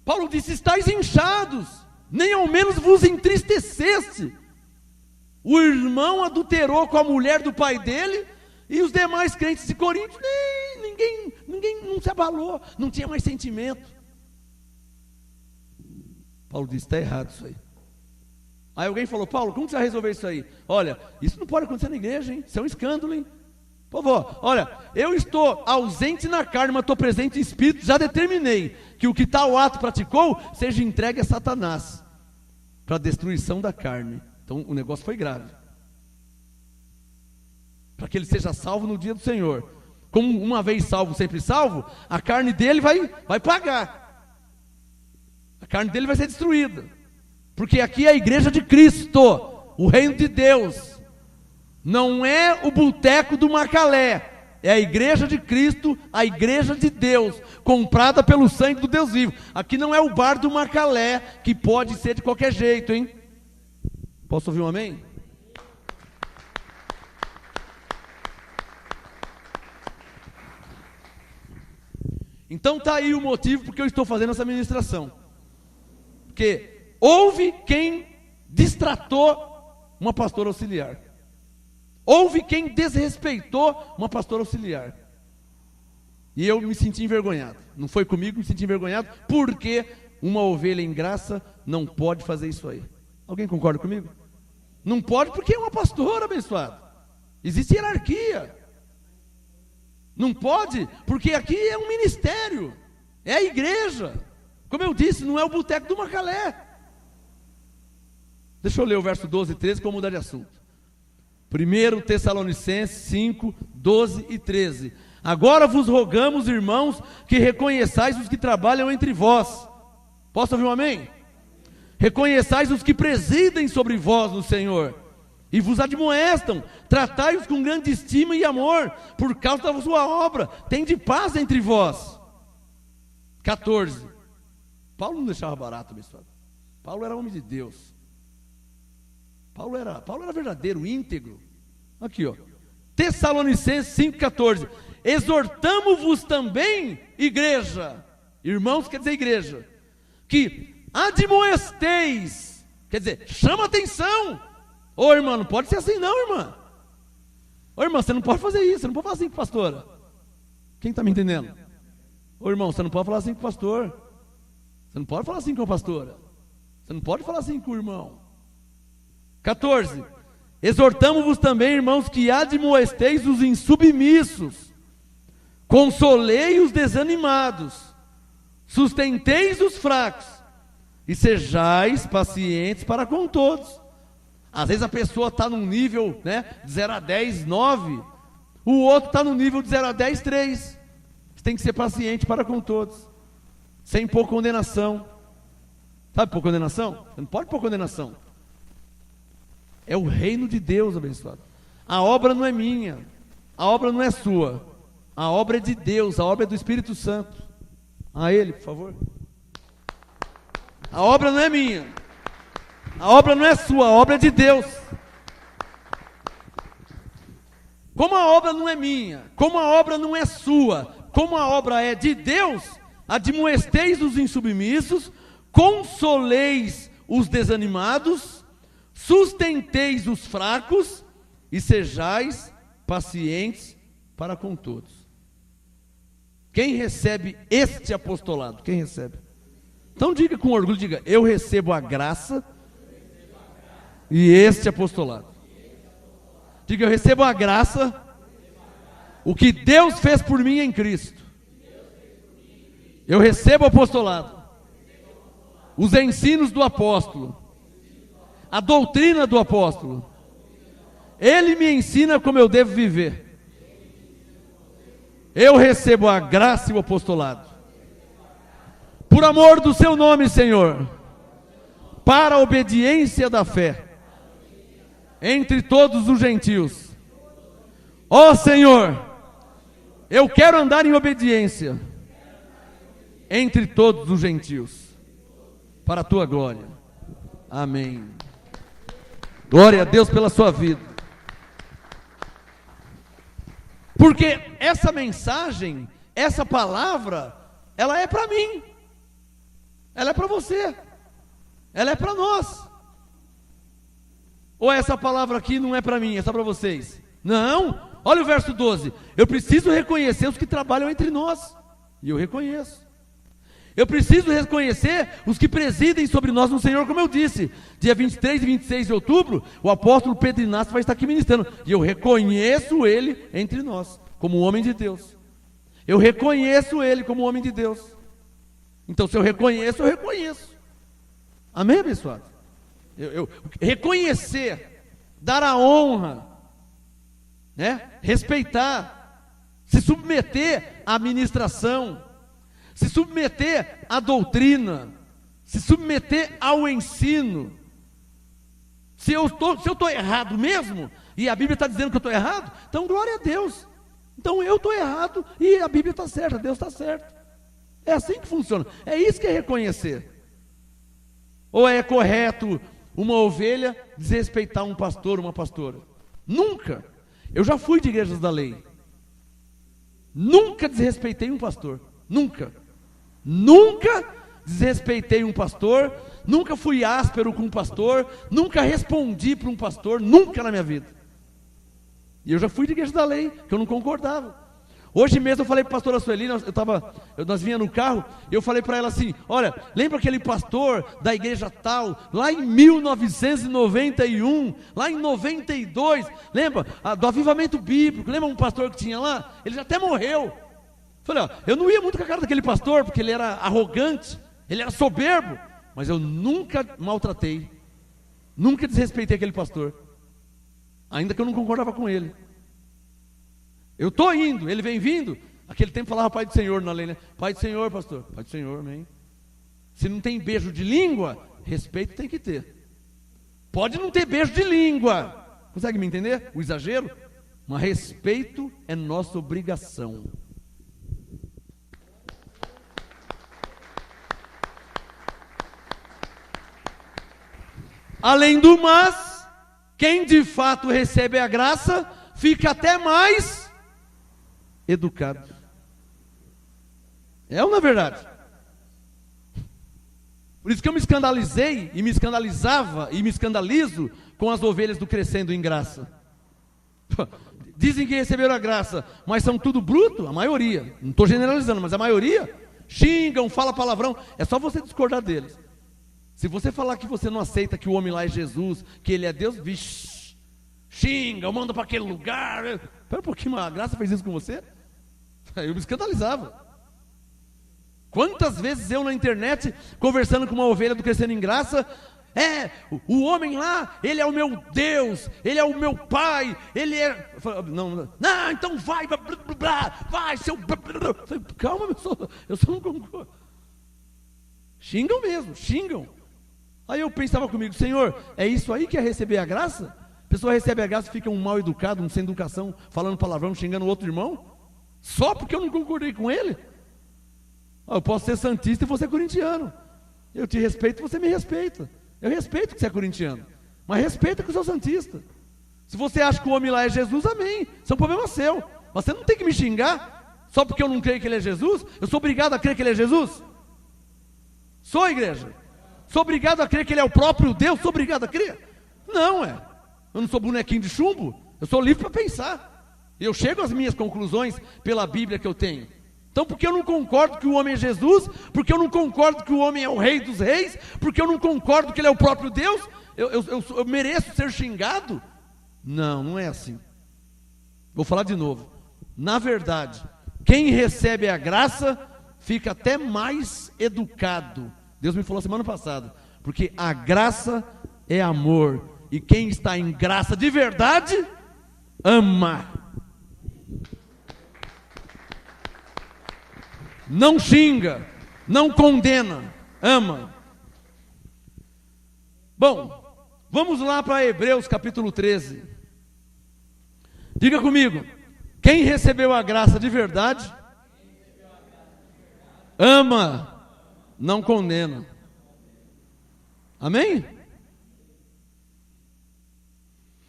Paulo disse, estáis inchados, nem ao menos vos entristecesse. O irmão adulterou com a mulher do pai dele, e os demais crentes de Corinto, ninguém não se abalou, não tinha mais sentimento. Paulo disse, está errado isso aí. Aí alguém falou, Paulo, como você vai resolver isso aí? Olha, isso não pode acontecer na igreja, hein? Isso é um escândalo, hein? Por favor, olha, eu estou ausente na carne, mas estou presente em espírito, já determinei que o que tal ato praticou, seja entregue a Satanás, para a destruição da carne. Então o negócio foi grave. Para que ele seja salvo no dia do Senhor. Como uma vez salvo, sempre salvo, a carne dele vai pagar. A carne dele vai ser destruída. Porque aqui é a igreja de Cristo, o reino de Deus. Não é o boteco do Macalé, é a igreja de Cristo, a igreja de Deus, comprada pelo sangue do Deus vivo. Aqui não é o bar do Macalé, que pode ser de qualquer jeito, hein? Posso ouvir um amém? Então está aí o motivo porque eu estou fazendo essa ministração. Porque houve quem destratou uma pastora auxiliar. Houve quem desrespeitou uma pastora auxiliar. E eu me senti envergonhado. Não foi comigo, me senti envergonhado, porque uma ovelha em graça não pode fazer isso aí. Alguém concorda comigo? Não pode porque é uma pastora, abençoado. Existe hierarquia. Não pode porque aqui é um ministério, é a igreja. Como eu disse, não é o boteco do Macalé. Deixa eu ler o verso 12 e 13 para mudar de assunto. 1 Tessalonicenses 5, 12 e 13. Agora vos rogamos, irmãos, que reconheçais os que trabalham entre vós. Posso ouvir um amém? Reconheçais os que presidem sobre vós no Senhor, e vos admoestam, tratai-os com grande estima e amor, por causa da sua obra, tende paz entre vós. 14. Paulo não deixava barato, abençoado. Paulo era homem de Deus. Paulo era verdadeiro, íntegro. Aqui, ó. Tessalonicenses 5,14. Exortamo-vos também, igreja, irmãos quer dizer igreja, que admoesteis, quer dizer, chama atenção. Ô irmã, não pode ser assim não, irmã. Ô irmã, você não pode fazer isso, você não pode falar assim com a pastora. Quem está me entendendo? Ô irmão, você não pode falar assim com o pastor. Você não pode falar assim com a pastora. Você não pode falar assim com o irmão. 14. Exortamo-vos também, irmãos, que admoesteis os insubmissos, consolei os desanimados, sustenteis os fracos, e sejais pacientes para com todos. Às vezes a pessoa está num nível, né, de 0 a 10, 9, o outro está no nível de 0 a 10, 3. Você tem que ser paciente para com todos, sem pôr condenação. Sabe pôr condenação? Você não pode pôr condenação. É o reino de Deus, abençoado. A obra não é minha, a obra não é sua, a obra é de Deus, a obra é do Espírito Santo. A Ele, por favor. A obra não é minha, a obra não é sua, a obra é de Deus. Como a obra não é minha, como a obra não é sua, como a obra é de Deus, admoesteis os insubmissos, consoleis os desanimados, sustenteis os fracos e sejais pacientes para com todos. Quem recebe este apostolado? Quem recebe? Então diga com orgulho, diga, eu recebo a graça e este apostolado. Diga, eu recebo a graça, o que Deus fez por mim em Cristo. Eu recebo o apostolado, os ensinos do apóstolo, a doutrina do apóstolo. Ele me ensina como eu devo viver. Eu recebo a graça e o apostolado. Por amor do seu nome, Senhor, para a obediência da fé entre todos os gentios. Ó Senhor, eu quero andar em obediência entre todos os gentios, para a tua glória. Amém. Glória a Deus pela sua vida. Porque essa mensagem, essa palavra, ela é para mim, ela é para você, ela é para nós. Ou essa palavra aqui não é para mim, é só para vocês? Não, olha o verso 12. Eu preciso reconhecer os que trabalham entre nós, e eu reconheço. Eu preciso reconhecer os que presidem sobre nós no Senhor, como eu disse. Dia 23 e 26 de outubro, o apóstolo Pedro Inácio vai estar aqui ministrando. E eu reconheço ele entre nós, como homem de Deus. Eu reconheço ele como homem de Deus. Então, se eu reconheço, eu reconheço. Amém, abençoado? Eu reconhecer, dar a honra, né? Respeitar, se submeter à administração, se submeter à doutrina, se submeter ao ensino. Se eu estou errado mesmo, e a Bíblia está dizendo que eu estou errado, então glória a Deus. Então eu estou errado e a Bíblia está certa, Deus está certo. É assim que funciona, é isso que é reconhecer. Ou é correto uma ovelha desrespeitar um pastor, uma pastora? Nunca. Eu já fui de igrejas da lei, nunca desrespeitei um pastor, nunca. Nunca desrespeitei um pastor, nunca fui áspero com um pastor, nunca respondi para um pastor, nunca na minha vida. E eu já fui de igreja da lei, que eu não concordava. Hoje mesmo eu falei para a pastora Sueli, nós vinha no carro, e eu falei para ela assim, olha, lembra aquele pastor da igreja tal, lá em 1991, lá em 92, lembra do avivamento bíblico, lembra um pastor que tinha lá? Ele já até morreu. Falei, ó, eu não ia muito com a cara daquele pastor, porque ele era arrogante, ele era soberbo, mas eu nunca maltratei, nunca desrespeitei aquele pastor, ainda que eu não concordava com ele. Eu estou indo, ele vem vindo. Aquele tempo falava Pai do Senhor na lei, né? Pai do Senhor, pastor. Pai do Senhor, amém. Se não tem beijo de língua, respeito tem que ter. Pode não ter beijo de língua. Consegue me entender? O exagero? Mas respeito é nossa obrigação. Além do mais, quem de fato recebe a graça, fica até mais educado. É ou não é verdade? Por isso que eu me escandalizei, e me escandalizava, e me escandalizo com as ovelhas do Crescendo em Graça. Dizem que receberam a graça, mas são tudo bruto, a maioria. Não estou generalizando, mas a maioria xingam, fala palavrão. É só você discordar deles. Se você falar que você não aceita que o homem lá é Jesus, que ele é Deus, vixe, xinga, manda para aquele lugar. Espera um pouquinho, a graça fez isso com você? Eu me escandalizava. Quantas vezes eu na internet, conversando com uma ovelha do Crescendo em Graça, o homem lá, ele é o meu Deus, ele é o meu pai, ele é... Não, então vai, vai, seu... Calma, eu só não concordo. Xingam mesmo, xingam. Aí eu pensava comigo, Senhor, é isso aí que é receber a graça? A pessoa recebe a graça e fica um mal educado, um sem educação, falando palavrão, xingando o outro irmão? Só porque eu não concordei com ele? Eu posso ser santista e você corintiano. Eu te respeito e você me respeita. Eu respeito que você é corintiano, mas respeita que eu sou santista. Se você acha que o homem lá é Jesus, amém. Isso é um problema seu. Você não tem que me xingar só porque eu não creio que ele é Jesus. Eu sou obrigado a crer que ele é Jesus? Sou, igreja? Sou obrigado a crer que ele é o próprio Deus? Sou obrigado a crer? Não, eu não sou bonequinho de chumbo. Eu sou livre para pensar. Eu chego às minhas conclusões pela Bíblia que eu tenho. Então, porque eu não concordo que o homem é Jesus, porque eu não concordo que o homem é o Rei dos Reis, porque eu não concordo que ele é o próprio Deus, eu mereço ser xingado? Não, não é assim. Vou falar de novo. Na verdade, quem recebe a graça fica até mais educado. Deus me falou semana passada, porque a graça é amor, e quem está em graça de verdade, ama. Não xinga, não condena, ama. Bom, vamos lá para Hebreus capítulo 13. Diga comigo, quem recebeu a graça de verdade, ama, não condena. Amém?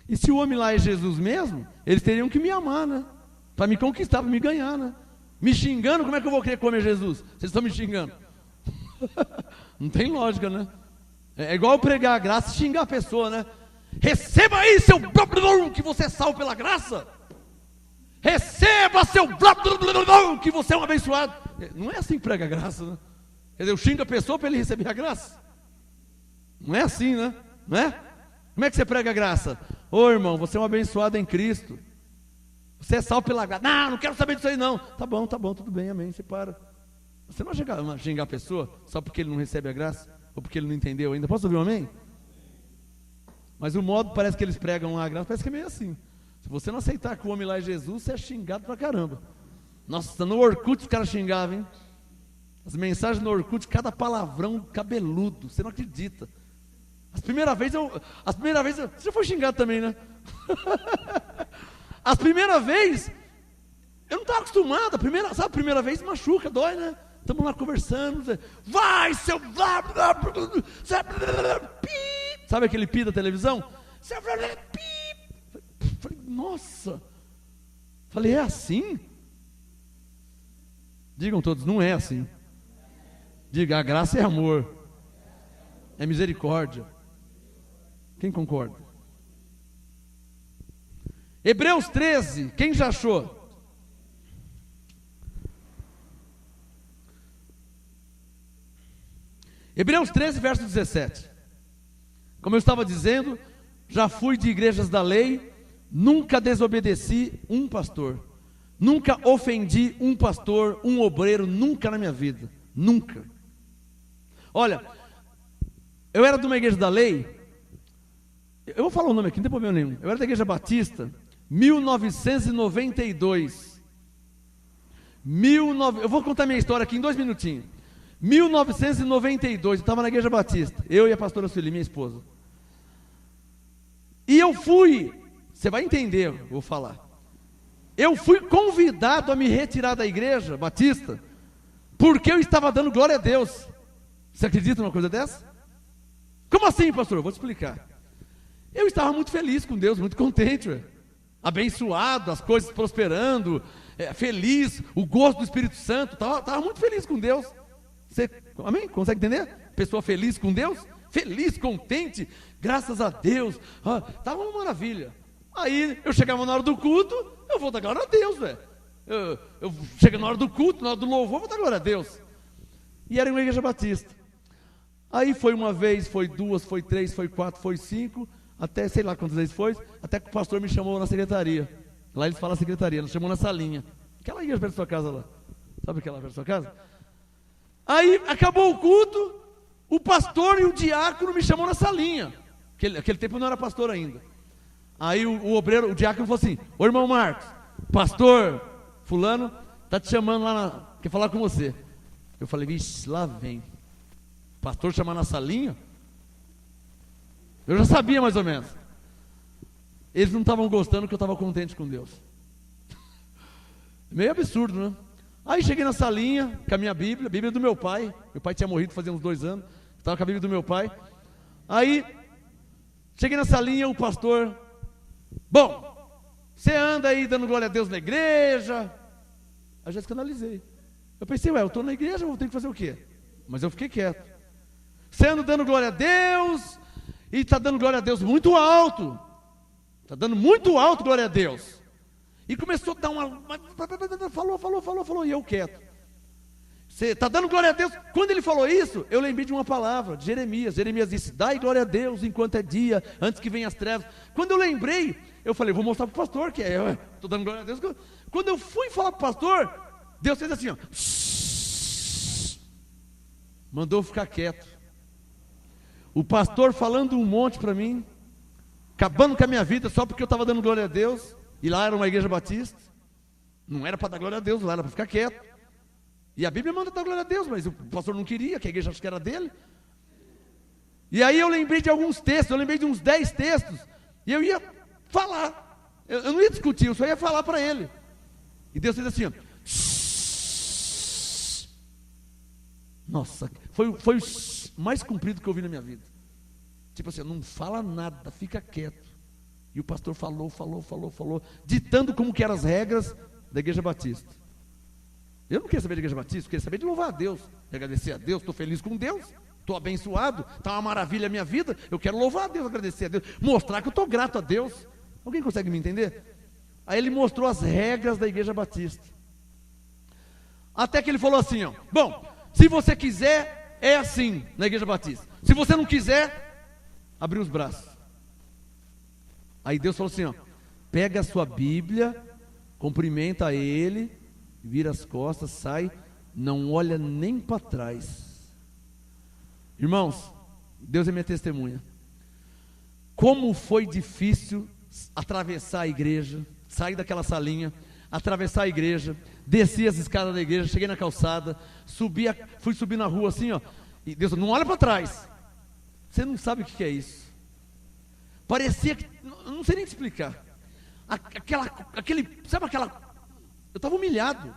E se o homem lá é Jesus mesmo, eles teriam que me amar, né? Para me conquistar, para me ganhar, né? Me xingando, como é que eu vou querer comer Jesus? Vocês estão me xingando. Não tem lógica, né? É igual eu pregar a graça e xingar a pessoa, né? Receba aí, seu que você é salvo pela graça. Receba, seu que você é um abençoado. Não é assim que prega a graça, né? Quer dizer, eu xingo a pessoa para ele receber a graça. Não é assim, né? Não é? Como é que você prega a graça? Ô irmão, você é um abençoado em Cristo. Você é salvo pela graça. Não quero saber disso aí não. Tá bom, tudo bem, amém, você para. Você não vai xingar a pessoa só porque ele não recebe a graça, ou porque ele não entendeu ainda. Posso ouvir um amém? Mas o modo, parece que eles pregam a graça, parece que é meio assim. Se você não aceitar que o homem lá é Jesus, você é xingado pra caramba. Nossa, no Orkut os caras xingavam, hein? As mensagens no Orkut, cada palavrão cabeludo, você não acredita. As primeiras vezes você já foi xingado também, né? As primeiras vezes, eu não estava acostumado. Sabe, a primeira vez machuca, dói, né? Estamos lá conversando. Vai, seu... Sabe aquele pi da televisão? Falei, nossa. Falei, é assim? Digam todos, não é assim. Diga, a graça é amor. É misericórdia. Quem concorda? Hebreus 13, quem já achou? Hebreus 13, verso 17. Como eu estava dizendo, já fui de igrejas da lei, nunca desobedeci um pastor, nunca ofendi um pastor, um obreiro, nunca na minha vida, nunca. Olha, eu era de uma igreja da lei, eu vou falar o nome aqui, não tem problema nenhum. Eu era da Igreja Batista, 1992. Eu vou contar minha história aqui em 2 minutinhos. 1992, eu estava na Igreja Batista, eu e a pastora Sueli, minha esposa. E eu fui, você vai entender, eu vou falar. Eu fui convidado a me retirar da Igreja Batista, porque eu estava dando glória a Deus. Você acredita numa coisa dessa? Como assim, pastor? Eu vou te explicar. Eu estava muito feliz com Deus, muito contente, abençoado, as coisas prosperando, feliz, o gosto do Espírito Santo, estava muito feliz com Deus. Você, amém? Consegue entender? Pessoa feliz com Deus, feliz, contente, graças a Deus, estava uma maravilha. Aí eu chegava na hora do culto, eu vou dar glória a Deus, velho. Eu chego na hora do culto, na hora do louvor, vou dar glória a Deus. E era uma igreja batista. Aí foi uma vez, foi 2, foi 3, foi 4, foi 5, até sei lá quantas vezes foi, até que o pastor me chamou na secretaria. Lá eles falam secretaria, nos chamou na salinha. Aquela igreja perto da sua casa lá. Sabe aquela perto da sua casa? Aí acabou o culto, o pastor e o diácono me chamou na salinha. Aquele tempo eu não era pastor ainda. Aí o obreiro, o diácono falou assim: ô irmão Marcos, pastor fulano está te chamando lá, quer falar com você. Eu falei: vixe, lá vem. Pastor chamar na salinha? Eu já sabia mais ou menos. Eles não estavam gostando que eu estava contente com Deus. Meio absurdo, né? Aí cheguei na salinha com a minha Bíblia, a Bíblia do meu pai. Meu pai tinha morrido fazia uns 2 anos. Estava com a Bíblia do meu pai. Aí cheguei na salinha, o pastor: bom, você anda aí dando glória a Deus na igreja? Aí eu já escandalizei. Eu pensei: eu estou na igreja, vou ter que fazer o quê? Mas eu fiquei quieto. Você anda dando glória a Deus, e está dando glória a Deus muito alto. Está dando muito alto glória a Deus. E começou a dar uma... Falou, e eu quieto. Você está dando glória a Deus. Quando ele falou isso, eu lembrei de uma palavra, de Jeremias. Jeremias disse: dai glória a Deus enquanto é dia, antes que venham as trevas. Quando eu lembrei, eu falei: vou mostrar para o pastor, que estou dando glória a Deus. Quando eu fui falar para o pastor, Deus fez assim, ó. Mandou eu ficar quieto. O pastor falando um monte para mim, acabando com a minha vida só porque eu estava dando glória a Deus. E lá era uma igreja batista. Não era para dar glória a Deus, lá era para ficar quieto. E a Bíblia manda dar glória a Deus, mas o pastor não queria, que a igreja acha que era dele. E aí eu lembrei de alguns textos, eu lembrei de uns 10 textos. E eu ia falar. Eu não ia discutir, eu só ia falar para ele. E Deus fez assim, ó. Nossa, foi o mais comprido que eu vi na minha vida. Tipo assim, não fala nada, fica quieto. E o pastor falou, ditando como que eram as regras da igreja batista. Eu não queria saber de igreja batista, eu queria saber de louvar a Deus, de agradecer a Deus. Estou feliz com Deus, estou abençoado, está uma maravilha a minha vida. Eu quero louvar a Deus, agradecer a Deus, mostrar que eu estou grato a Deus. Alguém consegue me entender? Aí ele mostrou as regras da igreja batista. Até que ele falou assim, ó: bom, se você quiser, é assim na igreja batista. Se você não quiser, abre os braços. Aí Deus falou assim, ó: pega a sua Bíblia, cumprimenta ele, vira as costas, sai, não olha nem para trás. Irmãos, Deus é minha testemunha. Como foi difícil atravessar a igreja, sair daquela salinha, atravessar a igreja, desci as escadas da igreja, cheguei na calçada, fui subir na rua assim, ó, e Deus falou: não olha para trás. Você não sabe o que é isso. Parecia que, não sei nem te explicar. Eu estava humilhado.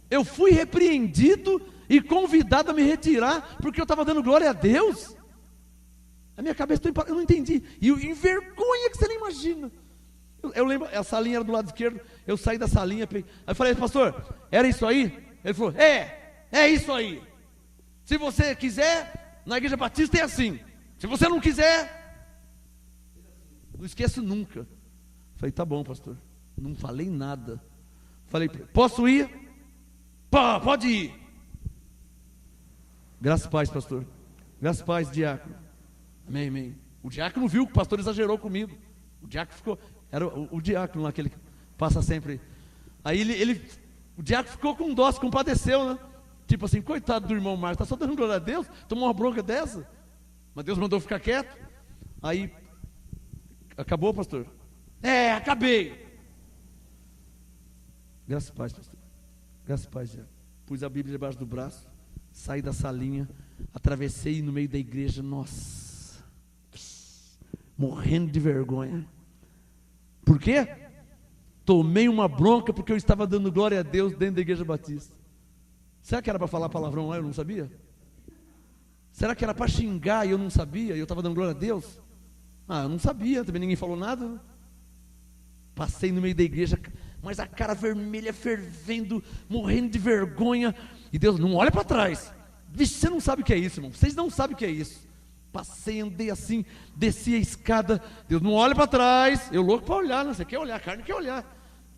Eu fui repreendido e convidado a me retirar, porque eu estava dando glória a Deus. A minha cabeça, eu não entendi. E em vergonha que você nem imagina. Eu lembro, a salinha era do lado esquerdo. Eu saí da salinha, aí eu falei: pastor, era isso aí? Ele falou: é isso aí. Se você quiser, na igreja batista é assim. Se você não quiser, não esqueço nunca. Falei: tá bom, pastor. Não falei nada. Falei: posso ir? Pode ir. Graças a paz, pastor. Graças a paz, diácono. Amém, amém. O diácono viu que o pastor exagerou comigo. O diácono ficou, era o diácono lá, aquele que passa sempre. Aí o diácono ficou com dó, se compadeceu, né? Tipo assim, coitado do irmão Marcos, tá só dando glória a Deus, tomou uma bronca dessa. Mas Deus mandou ficar quieto. Aí, acabou, pastor? Acabei. Graças a paz, pastor. Graças a paz, diácono. Pus a Bíblia debaixo do braço, saí da salinha, atravessei no meio da igreja, nossa, morrendo de vergonha. Por quê? Tomei uma bronca porque eu estava dando glória a Deus dentro da igreja batista. Será que era para falar palavrão lá e eu não sabia? Será que era para xingar e eu não sabia e eu estava dando glória a Deus? Eu não sabia, também ninguém falou nada. Passei no meio da igreja, mas a cara vermelha, fervendo, morrendo de vergonha. E Deus, não olha para trás. Vixe, você não sabe o que é isso, irmão. Vocês não sabem o que é isso. Passei, andei assim, desci a escada. Deus, não olha para trás. Eu louco para olhar, né? Você quer olhar, a carne quer olhar.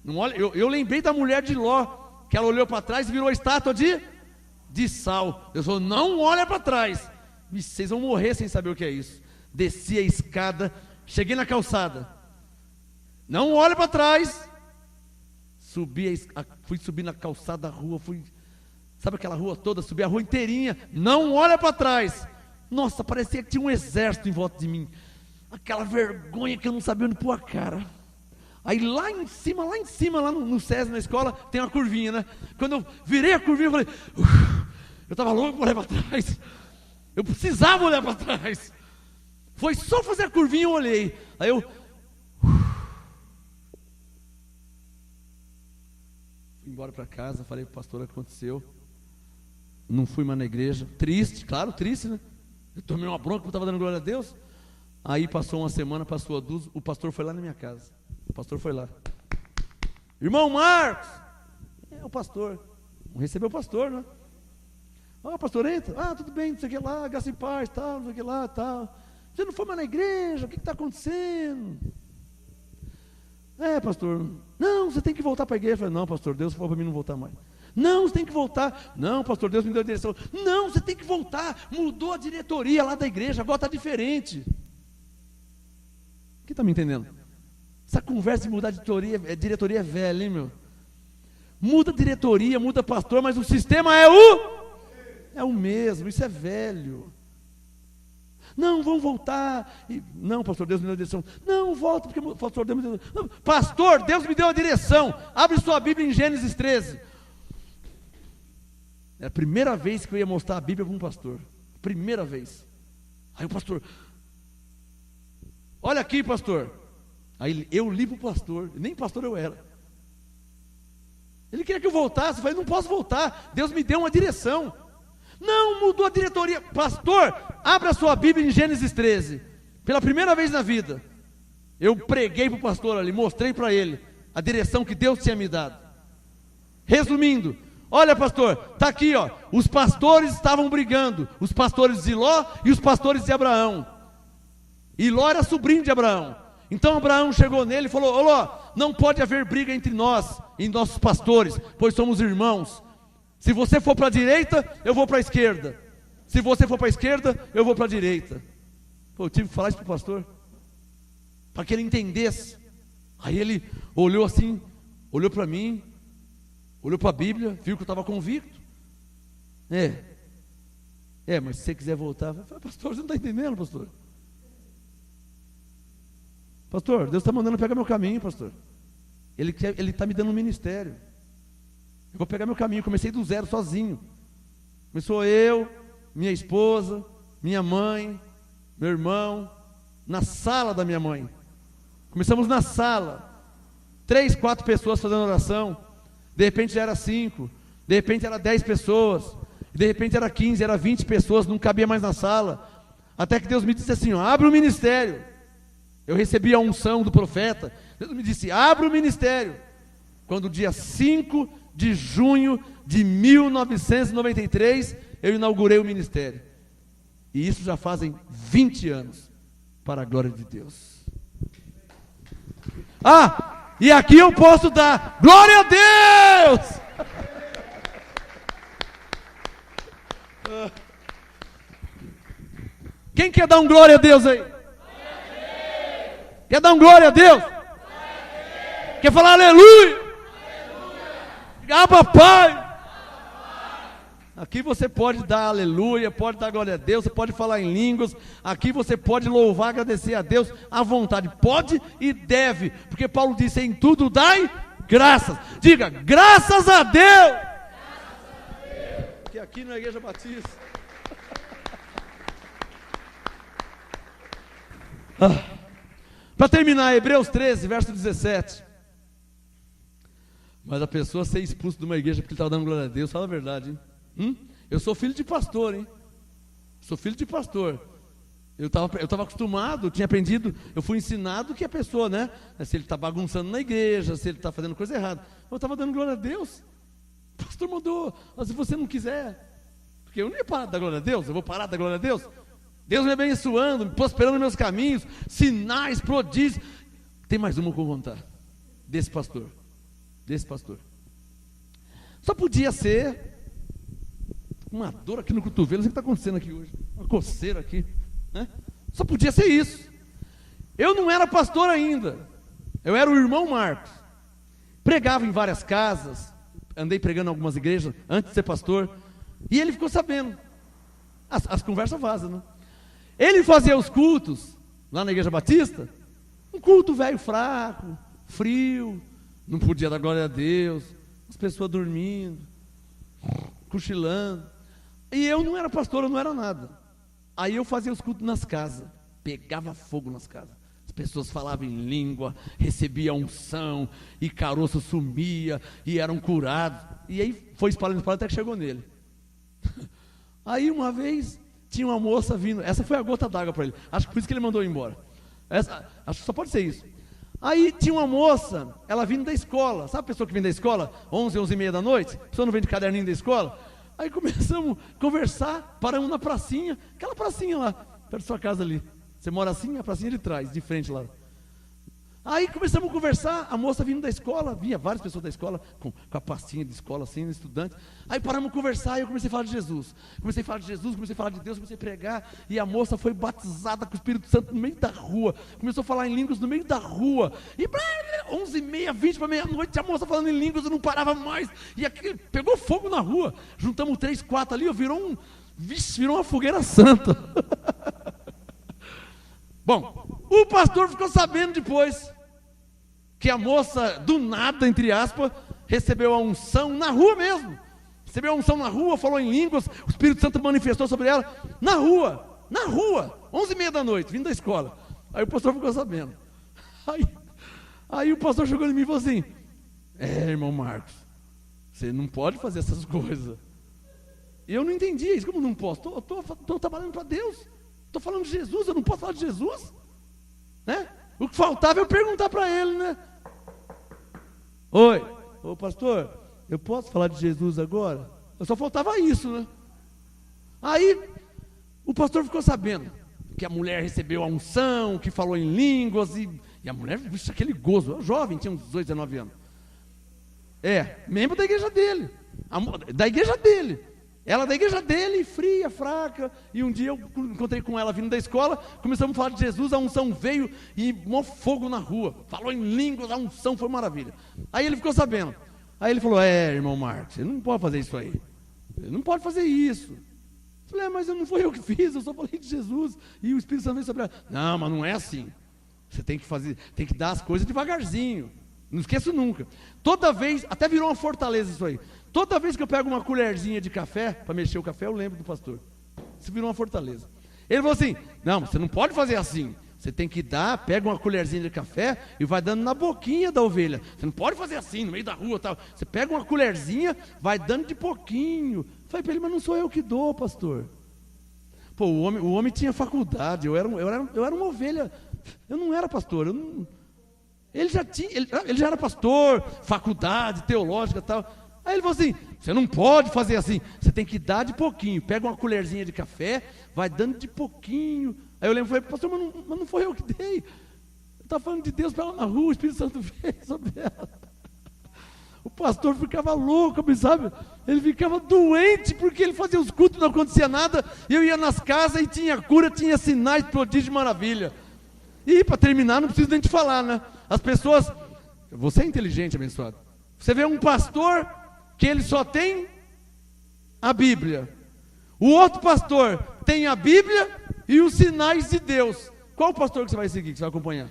Não olha. Eu lembrei da mulher de Ló, que ela olhou para trás e virou estátua de sal. Deus falou, não olha para trás. Vixe, vocês vão morrer sem saber o que é isso. Desci a escada, cheguei na calçada. Não olha para trás. Fui subir na calçada da rua, sabe aquela rua toda, subi a rua inteirinha, não olha para trás. Nossa, parecia que tinha um exército em volta de mim, aquela vergonha que eu não sabia onde pôr a cara. Aí lá em cima, lá no SESI, na escola, tem uma curvinha, né? Quando eu virei a curvinha, eu falei, eu estava louco para olhar para trás, eu precisava olhar para trás. Foi só fazer a curvinha, eu olhei, aí eu fui embora para casa, falei para o pastor o que aconteceu. Não fui mais na igreja. Triste, claro, triste, né? Eu tomei uma bronca porque eu estava dando glória a Deus. Aí passou uma semana, passou a duas, o pastor foi lá na minha casa. O pastor foi lá. Irmão Marcos! É o pastor. Recebeu o pastor, né? Pastor, entra. Tudo bem, não sei o que lá, graça e paz, tal, não sei o que lá, tal. Você não foi mais na igreja, o que está acontecendo? Pastor, não, você tem que voltar para a igreja. Eu falei, não, pastor, Deus falou para mim não voltar mais. Não, você tem que voltar. Não, pastor, Deus me deu a direção. Não, você tem que voltar. Mudou a diretoria lá da igreja, agora está diferente. Quem está me entendendo? Essa conversa de mudar a diretoria é velha, hein, meu? Muda a diretoria, muda pastor, mas o sistema é o mesmo, isso é velho. Não, vamos voltar. Não, pastor, Deus me deu a direção. Não, volta, porque pastor, Deus me deu. Não, pastor, Deus me deu a direção. Abre sua Bíblia em Gênesis 13. Era a primeira vez que eu ia mostrar a Bíblia para um pastor. Primeira vez. Aí o pastor, olha aqui, pastor. Aí eu li para o pastor, nem pastor eu era. Ele queria que eu voltasse. Eu falei, não posso voltar. Deus me deu uma direção. Não, mudou a diretoria. Pastor, abra a sua Bíblia em Gênesis 13. Pela primeira vez na vida, eu preguei para o pastor ali, mostrei para ele a direção que Deus tinha me dado. Resumindo, olha, pastor, está aqui, ó. Os pastores estavam brigando, os pastores de Ló e os pastores de Abraão. E Ló era sobrinho de Abraão. Então Abraão chegou nele e falou, Ló, não pode haver briga entre nós e nossos pastores, pois somos irmãos. Se você for para a direita, eu vou para a esquerda. Se você for para a esquerda, eu vou para a direita. Eu tive que falar isso para o pastor, para que ele entendesse. Aí ele olhou assim, olhou para mim, olhou para a Bíblia, viu que eu estava convicto. Mas se você quiser voltar, eu falei, pastor, você não está entendendo, pastor? Pastor, Deus está mandando pegar meu caminho, pastor. Ele está me dando um ministério. Eu vou pegar meu caminho. Comecei do zero, sozinho. Começou eu, minha esposa, minha mãe, meu irmão, na sala da minha mãe. Começamos na sala. 3, 4 pessoas fazendo oração. De repente já era 5. De repente era 10 pessoas. De repente era 15, era 20 pessoas. Não cabia mais na sala. Até que Deus me disse assim, abre o ministério. Eu recebi a unção do profeta. Deus me disse, abre o ministério. Quando dia 5 de junho de 1993, eu inaugurei o ministério. E isso já fazem 20 anos, para a glória de Deus. E aqui eu posso dar glória a Deus! Quem quer dar um glória a Deus aí? Quer dar um glória a Deus? Quer falar aleluia? Ah, papai! Aqui você pode dar aleluia, pode dar glória a Deus, você pode falar em línguas, aqui você pode louvar, agradecer a Deus à vontade, pode e deve, porque Paulo disse: em tudo dai graças. Diga, graças a Deus! Que aqui na Igreja Batista. Para terminar, Hebreus 13, verso 17. Mas a pessoa ser expulsa de uma igreja porque ele estava dando glória a Deus, fala a verdade, hein? Eu sou filho de pastor, hein? Sou filho de pastor. Eu estava acostumado, tinha aprendido, eu fui ensinado que a pessoa, né? Se ele está bagunçando na igreja, se ele está fazendo coisa errada. Eu estava dando glória a Deus. O pastor mandou, mas se você não quiser, porque eu não ia parar de dar glória a Deus, eu vou parar de dar glória a Deus? Deus me abençoando, me prosperando nos meus caminhos, sinais, prodígios. Tem mais uma que eu vou contar, desse pastor. Só podia ser uma dor aqui no cotovelo, não sei o que está acontecendo aqui hoje, uma coceira aqui, né? Só podia ser isso. Eu não era pastor ainda, eu era o irmão Marcos, pregava em várias casas, andei pregando em algumas igrejas antes de ser pastor, e ele ficou sabendo. As conversas vazam, né? Ele fazia os cultos lá na Igreja Batista, um culto velho fraco, frio, não podia dar glória a Deus, as pessoas dormindo, cochilando. E eu não era pastor, eu não era nada. Aí eu fazia os cultos nas casas, pegava fogo nas casas. As pessoas falavam em língua, recebiam unção, e caroço sumia, e eram curados. E aí foi espalhando até que chegou nele. Aí uma vez tinha uma moça vindo, essa foi a gota d'água para ele, acho que por isso que ele mandou ir embora. Acho que só pode ser isso. Aí tinha uma moça, ela vindo da escola, sabe a pessoa que vem da escola, 11, 11h30 da noite, a pessoa não vem de caderninho da escola? Aí começamos a conversar, paramos na pracinha, aquela pracinha lá, perto da sua casa ali, você mora assim, a pracinha de trás, de frente lá. Aí começamos a conversar, a moça vindo da escola, via várias pessoas da escola, com a pastinha de escola assim, estudante. Aí paramos a conversar e eu comecei a falar de Jesus. Comecei a falar de Deus, comecei a pregar. E a moça foi batizada com o Espírito Santo no meio da rua. Começou a falar em línguas no meio da rua. E 11h30, 20 para meia-noite, a moça falando em línguas, eu não parava mais. E aqui, pegou fogo na rua. Juntamos 3, 4 ali, virou uma fogueira santa. Bom, o pastor ficou sabendo depois que a moça, do nada, entre aspas, recebeu a unção na rua mesmo. Recebeu a unção na rua, falou em línguas, o Espírito Santo manifestou sobre ela, na rua, 11h30 da noite, vindo da escola. Aí o pastor ficou sabendo. Aí o pastor chegou em mim e falou assim: irmão Marcos, você não pode fazer essas coisas. E eu não entendi isso, como não posso? Estou trabalhando para Deus, estou falando de Jesus, eu não posso falar de Jesus? Né? O que faltava é eu perguntar para ele, né? Ô pastor, eu posso falar de Jesus agora? Só faltava isso, né? Aí o pastor ficou sabendo que a mulher recebeu a unção, que falou em línguas, e a mulher, vixe, aquele gozo, jovem, tinha uns 18, 19 anos. Membro da igreja dele, Ela da igreja dele, fria, fraca. E um dia eu encontrei com ela vindo da escola, começamos a falar de Jesus, a unção veio e mó fogo na rua. Falou em línguas, a unção foi maravilha. Aí ele ficou sabendo. Aí ele falou: irmão Marcos, você não pode fazer isso aí. Você não pode fazer isso. Eu falei: mas não foi eu que fiz, eu só falei de Jesus. E o Espírito Santo veio sobre ela. Não, mas não é assim. Você tem que dar as coisas devagarzinho. Não esqueço nunca. Toda vez, até virou uma fortaleza isso aí. Toda vez que eu pego uma colherzinha de café, para mexer o café, eu lembro do pastor. Isso virou uma fortaleza. Ele falou assim: não, você não pode fazer assim. Você tem que pega uma colherzinha de café e vai dando na boquinha da ovelha. Você não pode fazer assim, no meio da rua e tal. Você pega uma colherzinha, vai dando de pouquinho. Eu falei para ele: mas não sou eu que dou, pastor. Pô, o homem tinha faculdade, eu era uma ovelha. Eu não era pastor, ele já era pastor, faculdade, teológica e tal. Aí ele falou assim: você não pode fazer assim, você tem que dar de pouquinho. Pega uma colherzinha de café, vai dando de pouquinho. Aí eu lembro, falei: pastor, mas não foi eu que dei. Eu estava falando de Deus para ela na rua, o Espírito Santo veio sobre ela. O pastor ficava louco, sabe? Ele ficava doente porque ele fazia os cultos, não acontecia nada. Eu ia nas casas e tinha cura, tinha sinais, prodígio e maravilha. E para terminar, não preciso nem te falar, né? As pessoas, você é inteligente, abençoado. Você vê um pastor que ele só tem a Bíblia. O outro pastor tem a Bíblia e os sinais de Deus. Qual pastor que você vai seguir, que você vai acompanhar?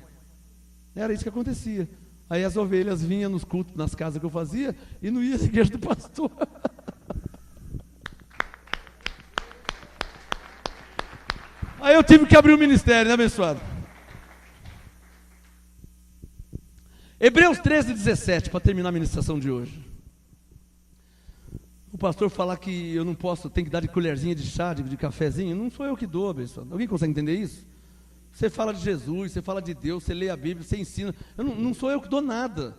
Era isso que acontecia. Aí as ovelhas vinham nos cultos, nas casas que eu fazia, e não ia à igreja do pastor. Aí eu tive que abrir o ministério, né, abençoado? Hebreus 13:17, para terminar a ministração de hoje. O pastor falar que eu não posso, tem que dar de colherzinha de chá, de cafezinho, não sou eu que dou, abençoado. Alguém consegue entender isso? Você fala de Jesus, você fala de Deus, você lê a Bíblia, você ensina. Não sou eu que dou nada.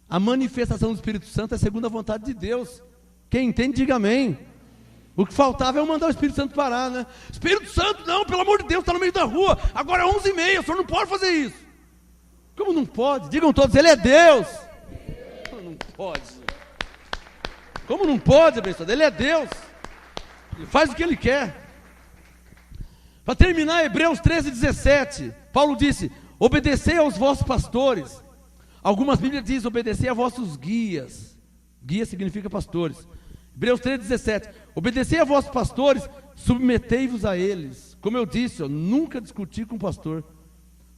A manifestação do Espírito Santo é segundo a vontade de Deus. Quem entende, diga amém. O que faltava é eu mandar o Espírito Santo parar, né? Espírito Santo, não, pelo amor de Deus, está no meio da rua. Agora é 11h30, o senhor não pode fazer isso. Como não pode? Digam todos, ele é Deus. Não pode. Como não pode, abençoado? Ele é Deus. Ele faz o que ele quer. Para terminar, Hebreus 13:17, Paulo disse: obedecei aos vossos pastores. Algumas Bíblias dizem: obedecei a vossos guias. Guia significa pastores. Hebreus 13:17, obedecei a vossos pastores, submetei-vos a eles. Como eu disse, eu nunca discuti com um pastor,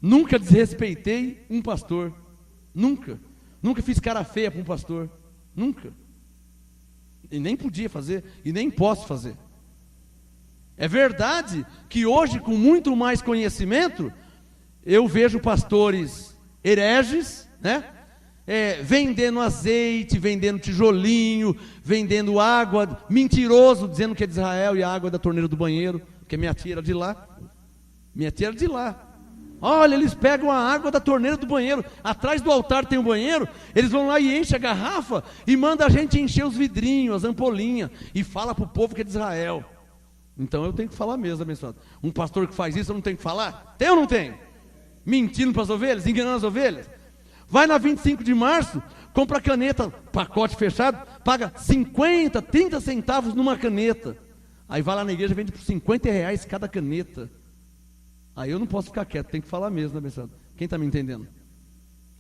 nunca desrespeitei um pastor, nunca fiz cara feia para um pastor, nunca, e nem podia fazer, e nem posso fazer. É verdade que hoje, com muito mais conhecimento, eu vejo pastores hereges, né? Vendendo azeite, vendendo tijolinho, vendendo água, mentiroso, dizendo que é de Israel e a água é da torneira do banheiro, porque minha tia era de lá. Minha tia era de lá. Olha, eles pegam a água da torneira do banheiro, atrás do altar tem um banheiro, eles vão lá e enchem a garrafa e mandam a gente encher os vidrinhos, as ampolinhas, e fala para o povo que é de Israel. Então eu tenho que falar mesmo, abençoado. Um pastor que faz isso, eu não tenho que falar? Tem ou não tem? Mentindo para as ovelhas, enganando as ovelhas. Vai na 25 de março, compra caneta, pacote fechado, paga 50, 30 centavos numa caneta. Aí vai lá na igreja, vende por R$50 cada caneta. Aí eu não posso ficar quieto, tem que falar mesmo, abençoado. Quem está me entendendo?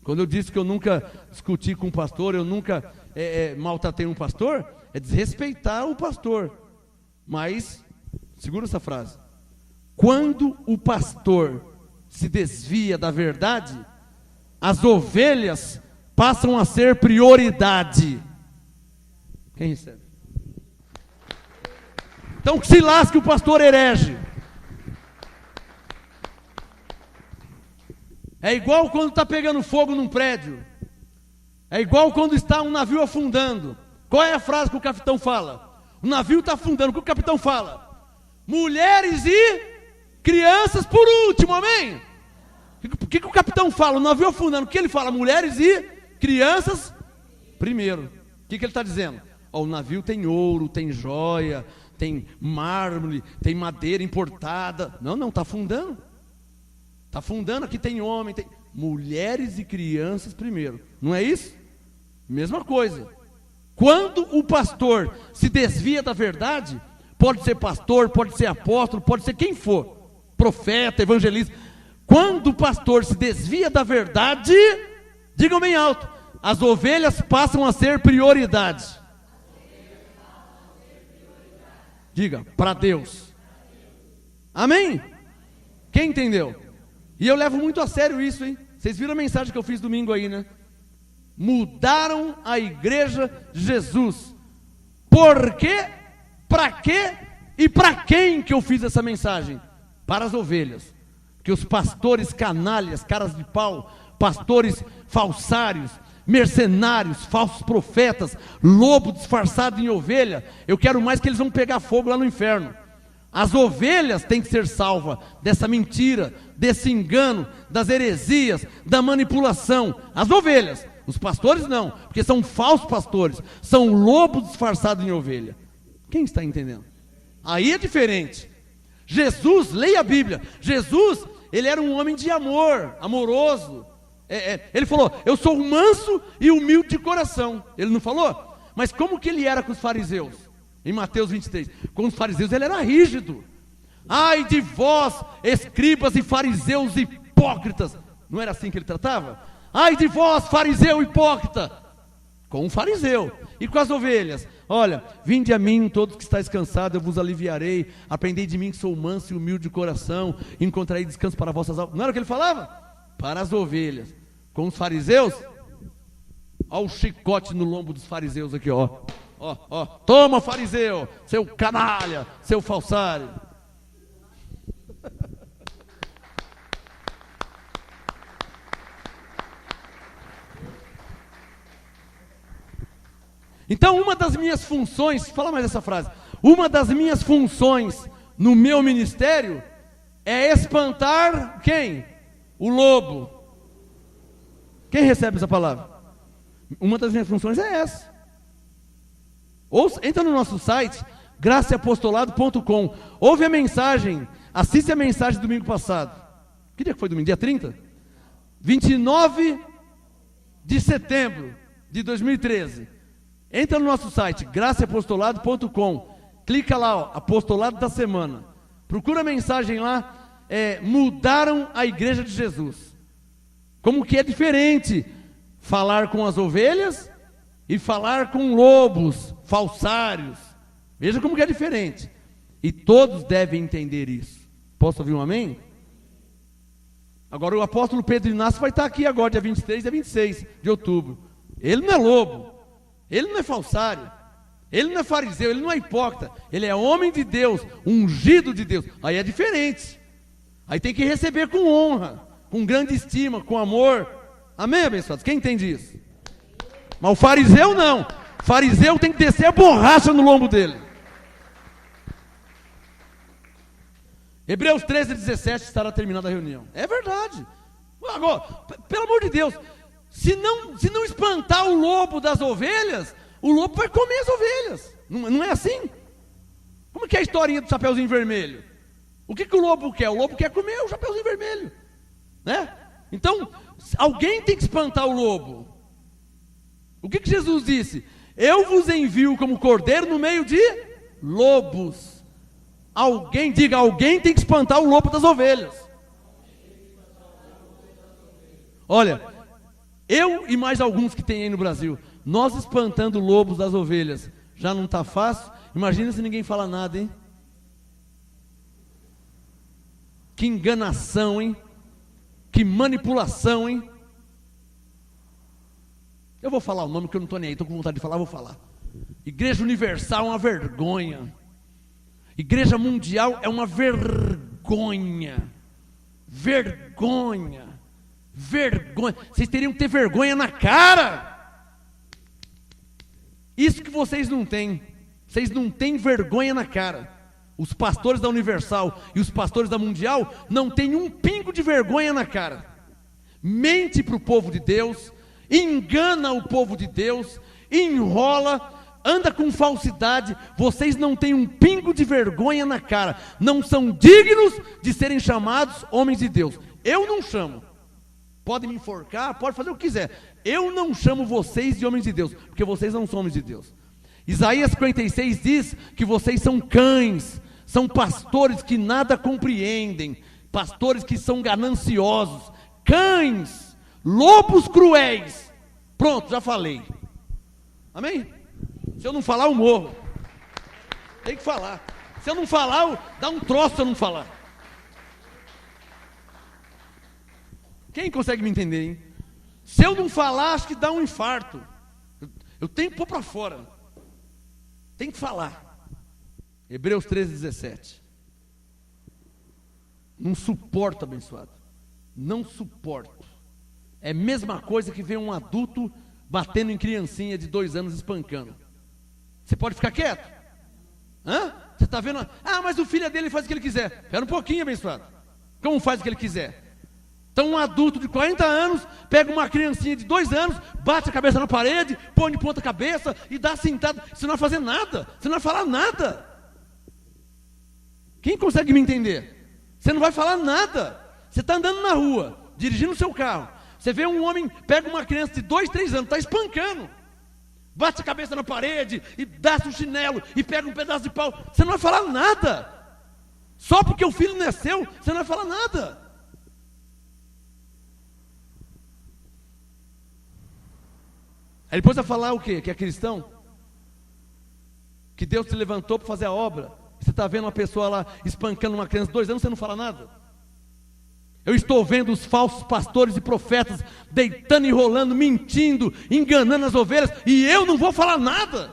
Quando eu disse que eu nunca discuti com um pastor, eu nunca maltratei um pastor, é desrespeitar o pastor. Mas segura essa frase: quando o pastor se desvia da verdade, as ovelhas passam a ser prioridade. Quem recebe? Então que se lasque o pastor herege. É igual quando está pegando fogo num prédio. É igual quando está um navio afundando. Qual é a frase que o capitão fala? O navio está afundando, o que o capitão fala? Mulheres e crianças por último, amém? O que o capitão fala? O navio afundando, o que ele fala? Mulheres e crianças primeiro. O que ele está dizendo? O navio tem ouro, tem joia, tem mármore, tem madeira importada. Não, está afundando. Está afundando, aqui tem homem, tem mulheres e crianças primeiro. Não é isso? Mesma coisa. Quando o pastor se desvia da verdade, pode ser pastor, pode ser apóstolo, pode ser quem for, profeta, evangelista. Quando o pastor se desvia da verdade, digam bem alto, as ovelhas passam a ser prioridade. Diga, para Deus. Amém? Quem entendeu? E eu levo muito a sério isso, hein? Vocês viram a mensagem que eu fiz domingo aí, né? Mudaram a igreja de Jesus. Por quê? Para quê? E para quem que eu fiz essa mensagem? Para as ovelhas. Que os pastores canalhas, caras de pau, pastores falsários, mercenários, falsos profetas, lobo disfarçado em ovelha, eu quero mais que eles vão pegar fogo lá no inferno. As ovelhas têm que ser salvas dessa mentira, desse engano, das heresias, da manipulação. As ovelhas, os pastores não, porque são falsos pastores, são lobos disfarçados em ovelha. Quem está entendendo? Aí é diferente. Jesus, leia a Bíblia. Jesus, ele era um homem de amor, amoroso. Ele falou, eu sou manso e humilde de coração. Ele não falou? Mas como que ele era com os fariseus? Em Mateus 23. Com os fariseus ele era rígido. Ai de vós, escribas e fariseus hipócritas. Não era assim que ele tratava? Ai de vós, fariseu hipócrita. Com um fariseu. E com as ovelhas? Olha, vinde a mim todos que estáis cansados, eu vos aliviarei. Aprendei de mim que sou manso e humilde de coração, e encontrarei descanso para vossas almas. Não era o que ele falava? Para as ovelhas. Com os fariseus? Olha o chicote no lombo dos fariseus aqui, ó. Ó. Toma, fariseu, seu canalha, seu falsário. Então, uma das minhas funções, fala mais essa frase, uma das minhas funções no meu ministério é espantar quem? O lobo. Quem recebe essa palavra? Uma das minhas funções é essa. Entra no nosso site, graçaapostolado.com, ouve a mensagem, assiste a mensagem do domingo passado. Que dia que foi domingo? Dia 30? 29 de setembro de 2013. Entra no nosso site, graçaapostolado.com, clica lá, ó, apostolado da semana. Procura a mensagem lá, mudaram a igreja de Jesus. Como que é diferente falar com as ovelhas e falar com lobos, falsários. Veja como que é diferente. E todos devem entender isso. Posso ouvir um amém? Agora o apóstolo Pedro Inácio vai estar aqui agora, dia 23 e 26 de outubro. Ele não é lobo. Ele não é falsário, ele não é fariseu, ele não é hipócrita, ele é homem de Deus, ungido de Deus. Aí é diferente, aí tem que receber com honra, com grande estima, com amor. Amém, abençoados? Quem entende isso? Mas o fariseu não, o fariseu tem que descer a borracha no lombo dele. Hebreus 13:17 estará terminada a reunião. É verdade. Agora, pelo amor de Deus, se não espantar o lobo das ovelhas, o lobo vai comer as ovelhas. Não é assim? Como que é a historinha do Chapeuzinho Vermelho? O que o lobo quer? O lobo quer comer o Chapeuzinho Vermelho, né? Então, alguém tem que espantar o lobo. O que Jesus disse? Eu vos envio como cordeiro no meio de lobos. Alguém tem que espantar o lobo das ovelhas. Olha, eu e mais alguns que tem aí no Brasil, nós espantando lobos das ovelhas, já não está fácil? Imagina se ninguém fala nada, hein? Que enganação, hein? Que manipulação, hein? Eu vou falar o nome que eu não estou nem aí, estou com vontade de falar, vou falar. Igreja Universal é uma vergonha. Igreja Mundial é uma vergonha. Vergonha. Vocês teriam que ter vergonha na cara. Isso que vocês não têm. Vocês não têm vergonha na cara. Os pastores da Universal e os pastores da Mundial não têm um pingo de vergonha na cara. Mente para o povo de Deus, engana o povo de Deus, enrola, anda com falsidade. Vocês não têm um pingo de vergonha na cara. Não são dignos de serem chamados homens de Deus. Eu não chamo. Pode me enforcar, pode fazer o que quiser. Eu não chamo vocês de homens de Deus, porque vocês não são homens de Deus. Isaías 56 diz que vocês são cães, são pastores que nada compreendem, pastores que são gananciosos, cães, lobos cruéis. Pronto, já falei. Amém? Se eu não falar, eu morro. Tem que falar. Se eu não falar, dá um troço se eu não falar. Quem consegue me entender, hein? Se eu não falar, acho que dá um infarto. Eu tenho que pôr para fora. Tem que falar. Hebreus 13:17. Não suporto, abençoado. Não suporto. É a mesma coisa que ver um adulto batendo em criancinha de 2 anos espancando. Você pode ficar quieto? Hã? Você está vendo? Ah, mas o filho dele faz o que ele quiser. Espera um pouquinho, abençoado. Como faz o que ele quiser? Então um adulto de 40 anos pega uma criancinha de 2 anos, bate a cabeça na parede, põe de ponta cabeça e dá sentada. Você não vai fazer nada, você não vai falar nada. Quem consegue me entender? Você não vai falar nada. Você está andando na rua, dirigindo o seu carro. Você vê um homem, pega uma criança de 2, 3 anos, está espancando, bate a cabeça na parede, e desce um chinelo, e pega um pedaço de pau, você não vai falar nada. Só porque o filho nasceu, você não vai falar nada. Aí depois vai falar o quê? Que é cristão? Que Deus te levantou para fazer a obra. Você está vendo uma pessoa lá espancando uma criança de 2 anos, você não fala nada. Eu estou vendo os falsos pastores e profetas deitando e rolando, mentindo, enganando as ovelhas, e eu não vou falar nada.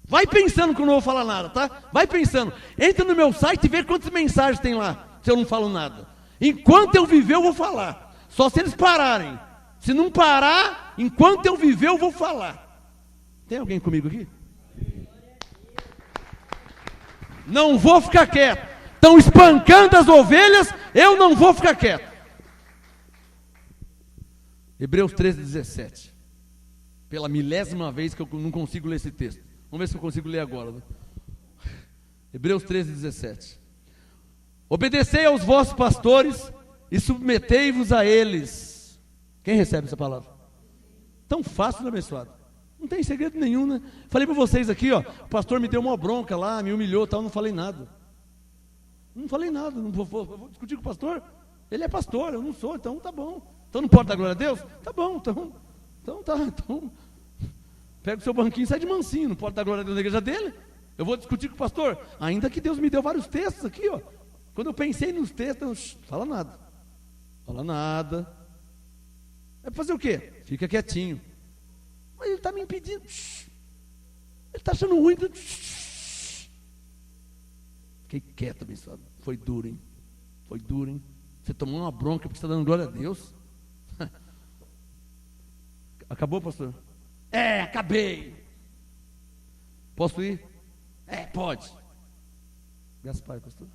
Vai pensando que eu não vou falar nada, tá? Vai pensando. Entra no meu site e vê quantas mensagens tem lá, se eu não falo nada. Enquanto eu viver, eu vou falar. Só se eles pararem. Se não parar, enquanto eu viver, eu vou falar. Tem alguém comigo aqui? Não vou ficar quieto. Estão espancando as ovelhas, eu não vou ficar quieto. Hebreus 13:17. Pela 1000ª vez que eu não consigo ler esse texto. Vamos ver se eu consigo ler agora. Hebreus 13:17. Obedecei aos vossos pastores e submetei-vos a eles. Quem recebe essa palavra? Tão fácil, né, abençoado? Não tem segredo nenhum, né? Falei para vocês aqui, ó, o pastor me deu uma bronca lá, me humilhou, tal, não falei nada. Não falei nada, não vou discutir com o pastor. Ele é pastor, eu não sou, então tá bom. Então não pode dar glória a Deus? Tá bom, então pega o seu banquinho e sai de mansinho, não pode dar glória a Deus na igreja dele? Eu vou discutir com o pastor, ainda que Deus me deu vários textos aqui, ó. Quando eu pensei nos textos, fala nada. É para fazer o quê? Fica quietinho. Mas ele está me impedindo. Ele está achando ruim. Fiquei quieto, abençoado. Foi duro, hein? Você tomou uma bronca porque você está dando glória a Deus. Acabou, pastor? Acabei. Posso ir? Pode. Gaspar, pastor.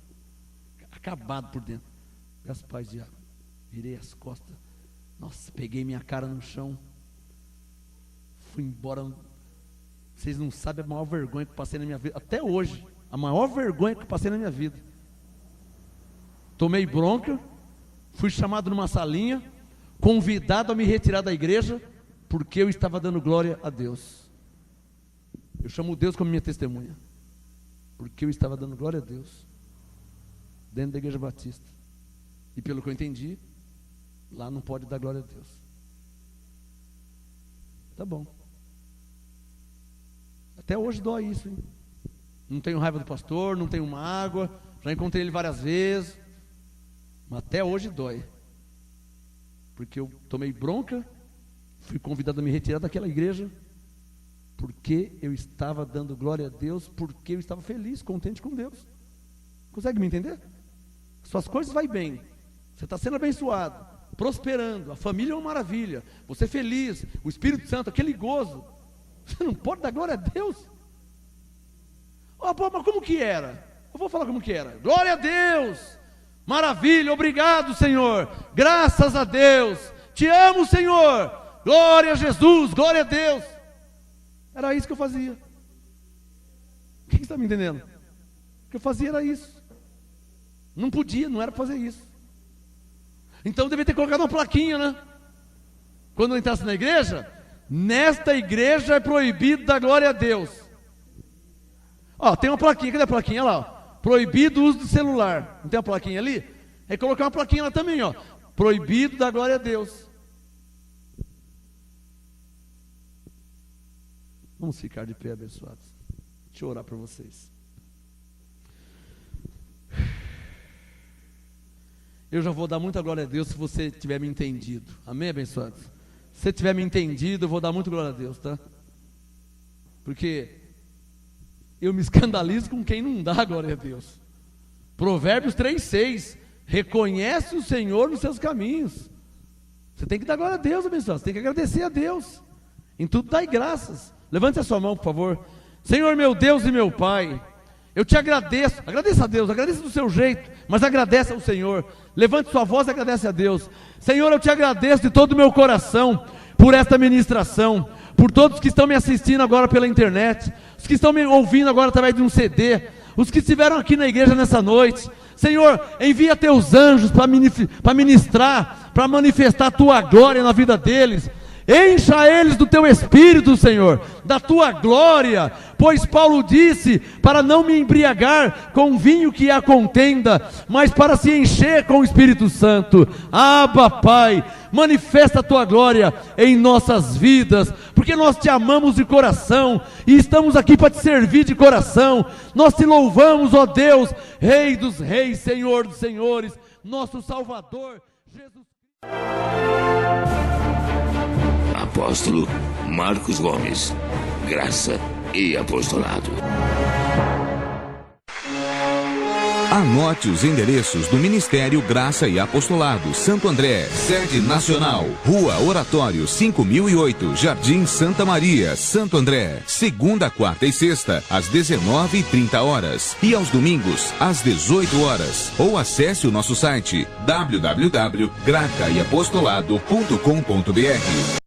Acabado por dentro. Gaspar, diabo. Virei as costas. Nossa, peguei minha cara no chão. Fui embora. Vocês não sabem a maior vergonha que eu passei na minha vida. Até hoje, a maior vergonha que eu passei na minha vida. Tomei bronca. Fui chamado numa salinha. Convidado a me retirar da igreja. Porque eu estava dando glória a Deus. Eu chamo Deus como minha testemunha. Porque eu estava dando glória a Deus. Dentro da igreja batista. E pelo que eu entendi, lá não pode dar glória a Deus. Tá bom. Até hoje dói isso, hein? Não tenho raiva do pastor, não tenho mágoa. Já encontrei ele várias vezes. Mas até hoje dói. Porque eu tomei bronca. Fui convidado a me retirar daquela igreja. Porque eu estava dando glória a Deus. Porque eu estava feliz, contente com Deus. Consegue me entender? Suas coisas vai bem. Você está sendo abençoado, prosperando, a família é uma maravilha, você é feliz, o Espírito Santo, aquele gozo. Você não pode dar glória a Deus? Mas como que era? Eu vou falar como que era. Glória a Deus, maravilha, obrigado, Senhor, graças a Deus, te amo, Senhor, glória a Jesus, glória a Deus. Era isso que eu fazia. Quem está me entendendo? O que eu fazia era isso. Não podia, não era para fazer isso. Então eu devia ter colocado uma plaquinha, né? Quando eu entrasse na igreja, nesta igreja é proibido dar glória a Deus. Ó, tem uma plaquinha, cadê a plaquinha? Olha lá, ó. Proibido o uso do celular. Não tem uma plaquinha ali? É colocar uma plaquinha lá também, ó. Proibido dar glória a Deus. Vamos ficar de pé, abençoados. Deixa eu orar para vocês. Eu já vou dar muita glória a Deus se você tiver me entendido. Amém, abençoados? Se você tiver me entendido, eu vou dar muita glória a Deus, tá? Porque eu me escandalizo com quem não dá glória a Deus. Provérbios 3:6. Reconhece o Senhor nos seus caminhos. Você tem que dar glória a Deus, abençoados. Você tem que agradecer a Deus. Em tudo dai graças. Levante a sua mão, por favor. Senhor meu Deus e meu Pai, eu te agradeço. Agradeça a Deus, agradeça do seu jeito, mas agradece ao Senhor. Levante sua voz e agradece a Deus. Senhor, eu te agradeço de todo o meu coração por esta ministração, por todos que estão me assistindo agora pela internet, os que estão me ouvindo agora através de um CD, os que estiveram aqui na igreja nessa noite. Senhor, envia teus anjos para ministrar, para manifestar a tua glória na vida deles. Encha eles do teu Espírito, Senhor, da tua glória, pois Paulo disse, para não me embriagar com vinho que há contenda, mas para se encher com o Espírito Santo. Abba, Pai, manifesta a tua glória em nossas vidas, porque nós te amamos de coração, e estamos aqui para te servir de coração. Nós te louvamos, ó Deus, Rei dos reis, Senhor dos senhores, nosso Salvador, Jesus. Apóstolo Marcos Gomes, graça e apostolado. Anote os endereços do Ministério Graça e Apostolado Santo André, sede nacional, Rua Oratório 5008, Jardim Santa Maria, Santo André, segunda, quarta e sexta, às 19h30, e aos domingos, às 18h, ou acesse o nosso site www.gracaiapostolado.com.br.